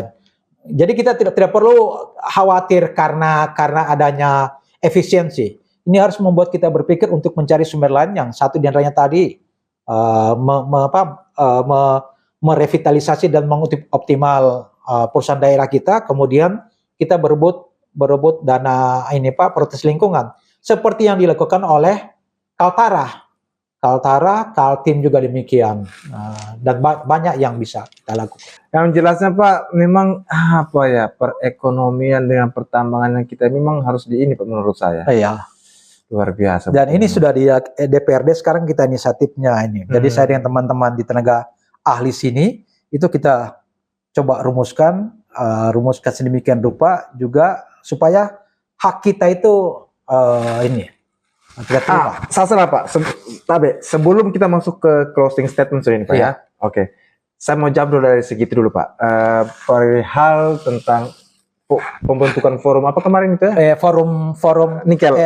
Jadi kita tidak perlu khawatir karena adanya efisiensi. Ini harus membuat kita berpikir untuk mencari sumber lain yang satu di antaranya tadi merevitalisasi dan mengoptimal perusahaan daerah kita. Kemudian kita berebut dana ini Pak, proteksi lingkungan seperti yang dilakukan oleh Kaltim juga demikian, dan banyak yang bisa kita lakukan. Yang jelasnya Pak, memang perekonomian dengan pertambangan yang kita memang harus Pak, menurut saya. Iya. Luar biasa. Dan ini sudah di DPRD sekarang kita inisiatifnya ini. Jadi saya dengan teman-teman di tenaga ahli sini itu kita coba rumuskan sedemikian rupa juga supaya hak kita itu salah Pak. Sebelum kita masuk ke closing statement ini Pak ya. Oke. Saya mau jawab dulu dari segitu dulu Pak. Perihal tentang pembentukan forum apa kemarin itu ya? Forum nikel.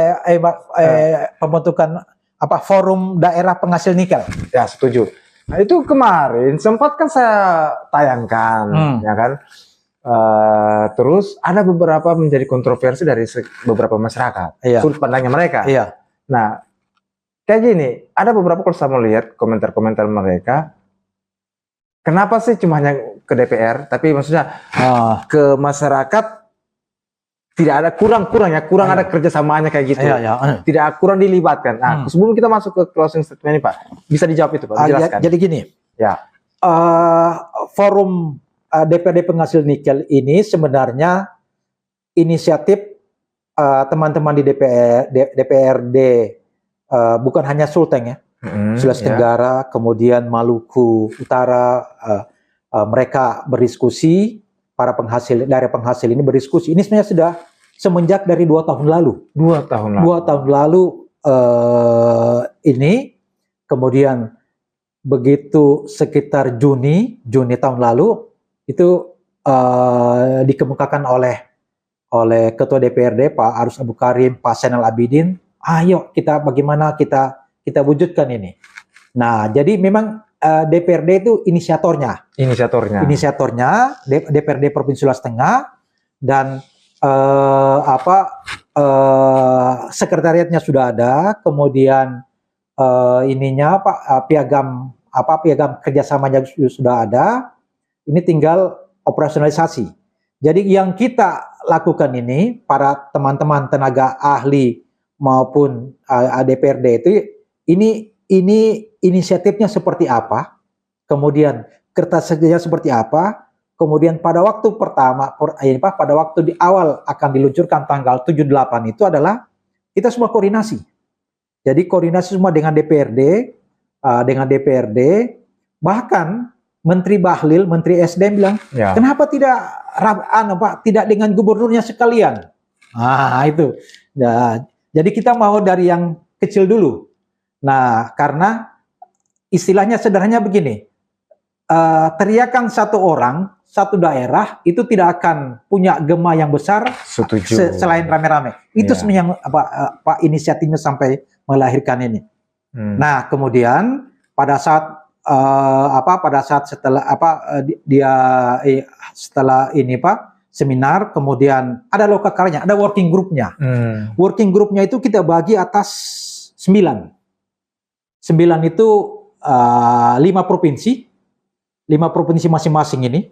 Pembentukan forum daerah penghasil nikel. Ya, setuju. Nah, itu kemarin sempat kan saya tayangkan, ya kan? Terus ada beberapa menjadi kontroversi dari beberapa masyarakat. Iya. Sudut pandangnya mereka. Iya. Nah, kayak gini, ada beberapa kalau saya melihat komentar-komentar mereka, Kenapa sih cuma hanya ke DPR, tapi maksudnya ke masyarakat tidak ada kurang ada kerjasamanya kayak gitu. Tidak kurang dilibatkan. Nah, sebelum kita masuk ke closing statement ini, Pak, bisa dijawab itu, Pak, dijelaskan. Jadi gini, forum DPRD penghasil nikel ini sebenarnya inisiatif teman-teman di DPRD bukan hanya Sulteng ya, Sulawesi Tenggara, kemudian Maluku Utara, mereka berdiskusi, para daerah penghasil ini berdiskusi. Ini sebenarnya sudah semenjak dari 2 tahun lalu. 2 tahun lalu ini, kemudian begitu sekitar Juni tahun lalu itu dikemukakan oleh Ketua DPRD Pak Arus Abu Karim, Pak Zainal Abidin, ayo bagaimana kita wujudkan ini. Nah, jadi memang DPRD itu inisiatornya DPRD Provinsi Sulawesi Tengah, dan sekretariatnya sudah ada, kemudian piagam kerjasamanya sudah ada, ini tinggal operasionalisasi. Jadi yang kita lakukan ini, para teman-teman tenaga ahli maupun DPRD itu, ini inisiatifnya seperti apa, kemudian kertas kerjanya seperti apa, kemudian pada waktu pada waktu di awal akan diluncurkan tanggal 7-8 itu adalah kita semua koordinasi. Jadi koordinasi semua dengan DPRD, bahkan Menteri Bahlil, Menteri SDM bilang, kenapa tidak dengan gubernurnya sekalian? Itu. Nah, jadi kita mau dari yang kecil dulu. Nah, karena istilahnya sederhananya begini, teriakan satu orang, satu daerah itu tidak akan punya gema yang besar. Selain rame-rame. Itu sebenarnya Pak inisiatifnya sampai melahirkan ini. Nah, kemudian pada saat setelah ini Pak seminar, kemudian ada lokakarnya, ada working groupnya. Working groupnya itu kita bagi atas 9 itu 5 provinsi masing-masing ini,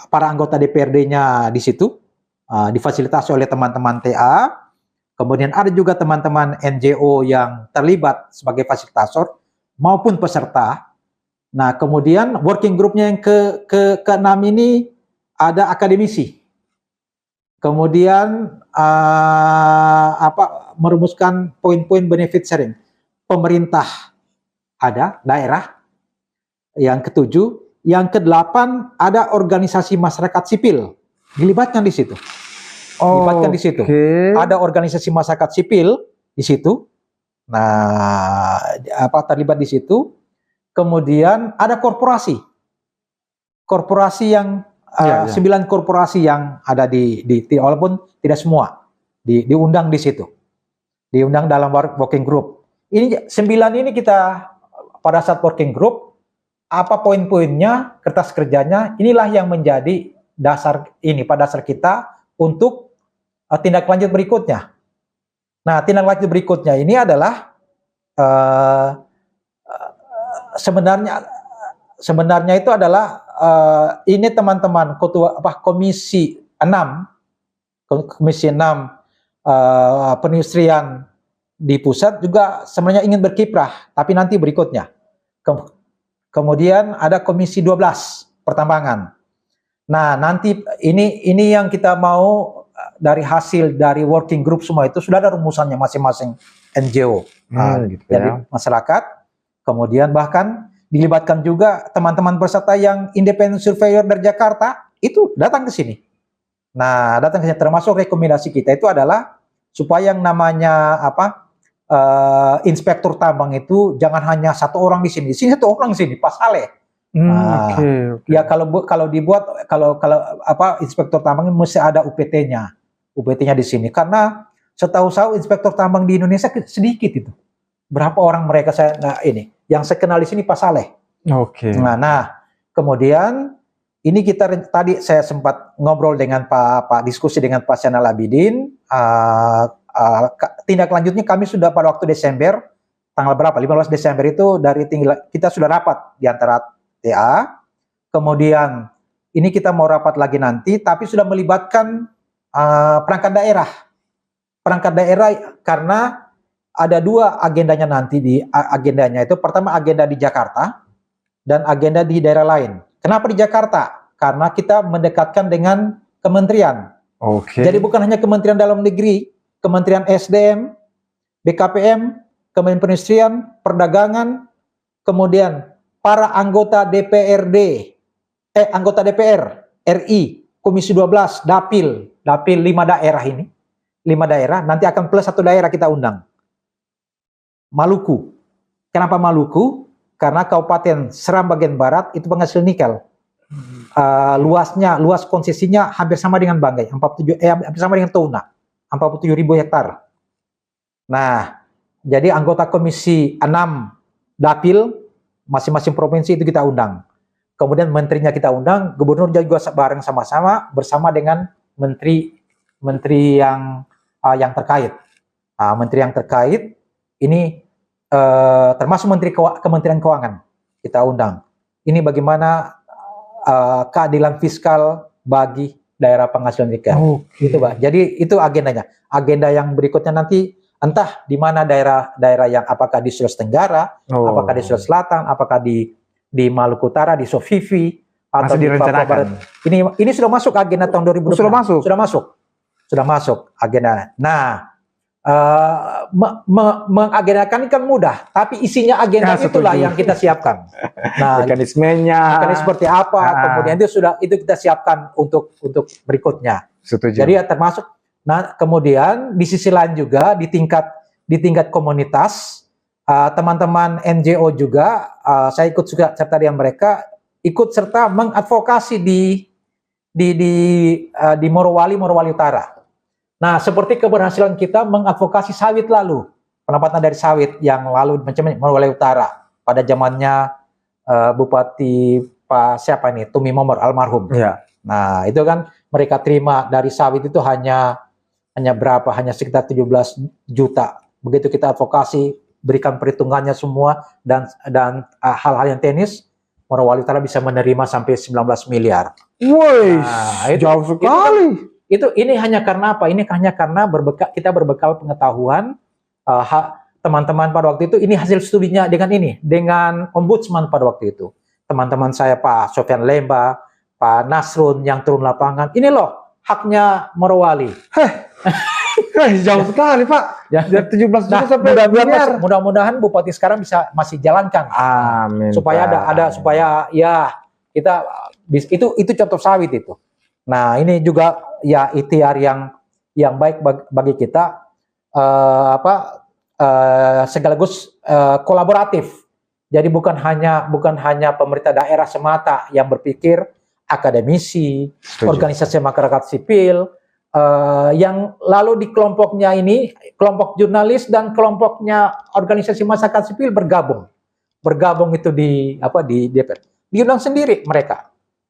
para anggota DPRD-nya di situ, difasilitasi oleh teman-teman TA, kemudian ada juga teman-teman NGO yang terlibat sebagai fasilitator maupun peserta. Nah, kemudian working groupnya yang ke-6 ini ada akademisi. Kemudian merumuskan poin-poin benefit sharing. Pemerintah ada, daerah. Yang ke-7, yang ke-8 ada organisasi masyarakat sipil. Dilibatkan di situ. Ada organisasi masyarakat sipil di situ. Nah, terlibat di situ. Kemudian ada korporasi yang 9 korporasi yang ada di walaupun tidak semua diundang di situ, diundang dalam working group. Ini 9 ini kita pada saat working group, apa poin-poinnya, kertas kerjanya, inilah yang menjadi dasar kita untuk tindak lanjut berikutnya. Nah, tindak lanjut berikutnya ini adalah sebenarnya itu adalah ini teman-teman komisi 6 perindustrian di pusat juga sebenarnya ingin berkiprah, tapi nanti berikutnya. Kemudian ada komisi 12 pertambangan. Nah, nanti ini yang kita mau dari hasil dari working group semua itu sudah ada rumusannya masing-masing NGO. Jadi masyarakat, kemudian bahkan dilibatkan juga teman-teman peserta yang independent surveyor dari Jakarta itu datang ke sini. Nah, datang ke sini, termasuk rekomendasi kita itu adalah supaya yang namanya inspektur tambang itu jangan hanya satu orang di sini. Di sini satu orang di sini, Pak Saleh. Ya kalau dibuat inspektur tambang mesti ada UPT-nya di sini, karena setahu saya inspektur tambang di Indonesia sedikit itu. Berapa orang mereka yang saya kenal di sini Pak Saleh. Nah, kemudian ini tadi saya sempat ngobrol dengan diskusi dengan Pak Zainal Abidin. Tindak lanjutnya kami sudah pada waktu tanggal berapa? 15 Desember itu kita sudah rapat di antara TA, kemudian ini kita mau rapat lagi nanti, tapi sudah melibatkan perangkat daerah. Perangkat daerah karena ada 2 agendanya nanti agendanya itu, pertama agenda di Jakarta dan agenda di daerah lain. Kenapa di Jakarta? Karena kita mendekatkan dengan kementerian. Oke. Jadi bukan hanya Kementerian Dalam Negeri, Kementerian SDM, BKPM, Kementerian Perindustrian, Perdagangan, kemudian para anggota anggota DPR RI, Komisi 12, Dapil 5 daerah ini. 5 daerah, nanti akan plus 1 daerah kita undang. Maluku. Kenapa Maluku? Karena Kabupaten Seram bagian barat itu penghasil nikel. Luas konsesinya hampir sama dengan Banggai, hampir sama dengan Touna, 47.000 hektar. Nah, jadi anggota Komisi 6 Dapil, masing-masing provinsi itu kita undang. Kemudian menterinya kita undang, gubernur juga bareng sama-sama bersama dengan menteri yang terkait. Menteri yang terkait ini termasuk Kementerian Keuangan kita undang. Ini bagaimana keadilan fiskal bagi daerah penghasil nikel. Gitu, Pak. Jadi itu agendanya. Agenda yang berikutnya nanti entah di mana daerah yang, apakah di Sulawesi Tenggara, apakah di Sulawesi Selatan, apakah di Maluku Utara, di Sofifi, atau di Papua Barat. Ini sudah masuk agenda tahun 2020. Sudah masuk agenda. Nah, mengagendakan kan mudah, tapi isinya agenda itulah yang kita siapkan. Nah, mekanismenya seperti apa, kemudian itu kita siapkan untuk berikutnya. Setuju. Jadi ya termasuk. Nah, kemudian di sisi lain juga di tingkat komunitas, teman-teman NGO juga, saya ikut juga serta dengan mereka, ikut serta mengadvokasi di Morowali Utara. Nah, seperti keberhasilan kita mengadvokasi sawit lalu, pendapatan dari sawit yang lalu macam Morowali Utara pada zamannya Bupati Pak siapa ini, Tumi Momor almarhum. Ya. Nah, itu kan mereka terima dari sawit itu hanya berapa? Hanya sekitar 17 juta. Begitu kita advokasi, berikan perhitungannya semua dan hal-hal yang teknis, Morowali Utara bisa menerima sampai 19 miliar. Woi, nah, jauh sekali. Ini hanya karena apa? Ini hanya karena kita berbekal pengetahuan teman-teman pada waktu itu. Ini hasil studinya dengan ombudsman pada waktu itu. Teman-teman saya Pak Sofyan Lemba, Pak Nasrun yang turun lapangan. Ini loh haknya Morowali. Jauh sekali Pak. Ya. Dari 17 juta sampai mudah-mudahan Bupati sekarang masih jalankan. Amin. Supaya supaya ya kita itu contoh sawit itu. Nah, ini juga ya ikhtiar yang baik bagi kita sekaligus kolaboratif. Jadi bukan hanya pemerintah daerah semata yang berpikir, akademisi, organisasi masyarakat sipil, yang lalu di kelompoknya ini, kelompok jurnalis dan kelompoknya organisasi masyarakat sipil bergabung itu di DPR. Diundang sendiri mereka.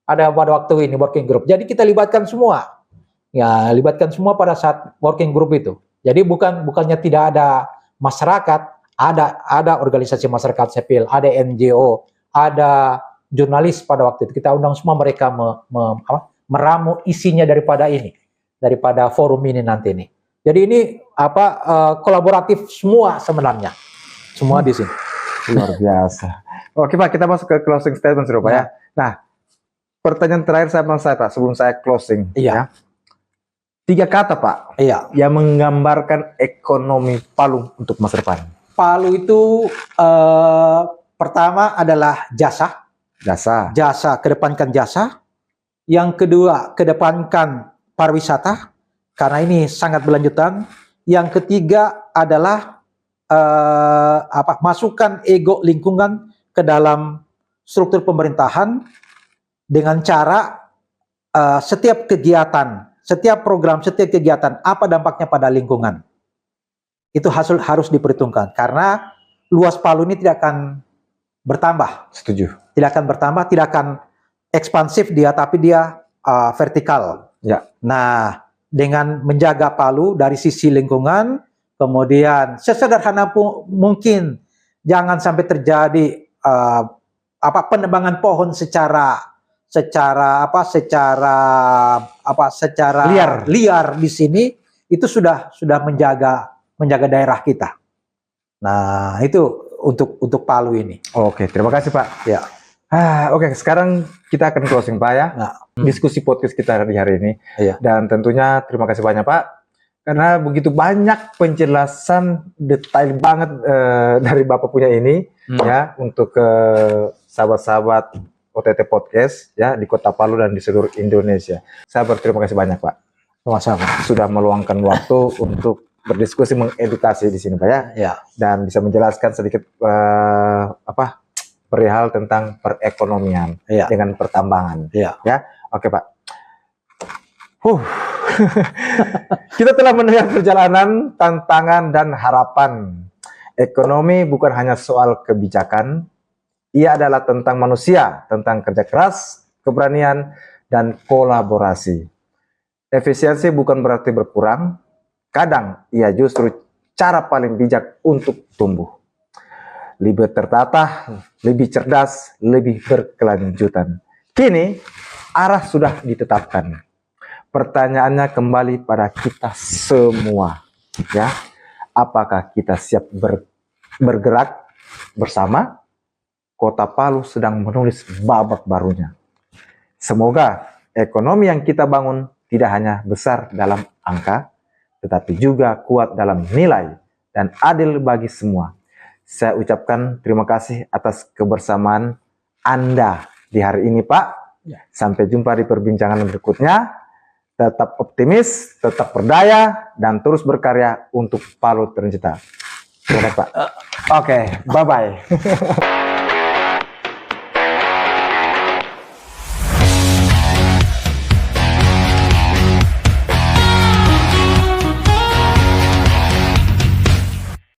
Ada pada waktu ini working group. Jadi kita libatkan semua. Ya, libatkan semua pada saat working group itu. Jadi bukannya tidak ada masyarakat, ada organisasi masyarakat sipil, ada NGO, ada jurnalis pada waktu itu. Kita undang semua mereka meramu isinya daripada forum ini nanti ini. Jadi ini kolaboratif semua sebenarnya. Semua di sini. Luar biasa. Oke Pak, kita masuk ke closing statement sudah Pak ya. Nah, pertanyaan terakhir saya Pak sebelum saya closing. Iya. Ya. 3 kata Pak. Iya. Yang menggambarkan ekonomi Palu untuk masa depan. Palu itu pertama adalah jasa. Kedepankan jasa. Yang kedua, kedepankan pariwisata karena ini sangat berlanjutan. Yang ketiga adalah masukkan ego lingkungan ke dalam struktur pemerintahan dengan cara setiap kegiatan, setiap program, setiap kegiatan apa dampaknya pada lingkungan. Itu harus diperhitungkan karena luas Palu ini tidak akan bertambah. Setuju. Tidak akan bertambah, tidak akan ekspansif dia, tapi dia vertikal. Ya. Nah, dengan menjaga Palu dari sisi lingkungan, kemudian sesederhana mungkin jangan sampai terjadi penebangan pohon secara secara liar di sini itu sudah menjaga daerah kita. Nah, itu untuk Palu ini. Oke, terima kasih Pak. Ya. Oke, sekarang kita akan closing Pak ya. Nah, diskusi podcast kita di hari ini. Iya. Dan tentunya terima kasih banyak Pak. Karena begitu banyak penjelasan detail banget dari Bapak punya ini ya untuk sahabat-sahabat OTT Podcast ya di Kota Palu dan di seluruh Indonesia. Saya berterima kasih banyak Pak. Sama-sama. Sudah meluangkan waktu untuk berdiskusi mengedukasi di sini Pak ya. Ya. Dan bisa menjelaskan sedikit perihal tentang perekonomian dengan pertambangan. Ya. Oke Pak. Kita telah mendengar perjalanan, tantangan, dan harapan. Ekonomi bukan hanya soal kebijakan, ia adalah tentang manusia, tentang kerja keras, keberanian, dan kolaborasi. Efisiensi bukan berarti berkurang, kadang ia justru cara paling bijak untuk tumbuh. Lebih tertata, lebih cerdas, lebih berkelanjutan. Kini, arah sudah ditetapkan. Pertanyaannya kembali pada kita semua, ya. Apakah kita siap bergerak bersama? Kota Palu sedang menulis babak barunya. Semoga ekonomi yang kita bangun tidak hanya besar dalam angka, tetapi juga kuat dalam nilai dan adil bagi semua. Saya ucapkan terima kasih atas kebersamaan Anda di hari ini, Pak. Sampai jumpa di perbincangan berikutnya. Tetap optimis, tetap berdaya, dan terus berkarya untuk Palu tercinta. Terima kasih, Pak. Oke, bye-bye.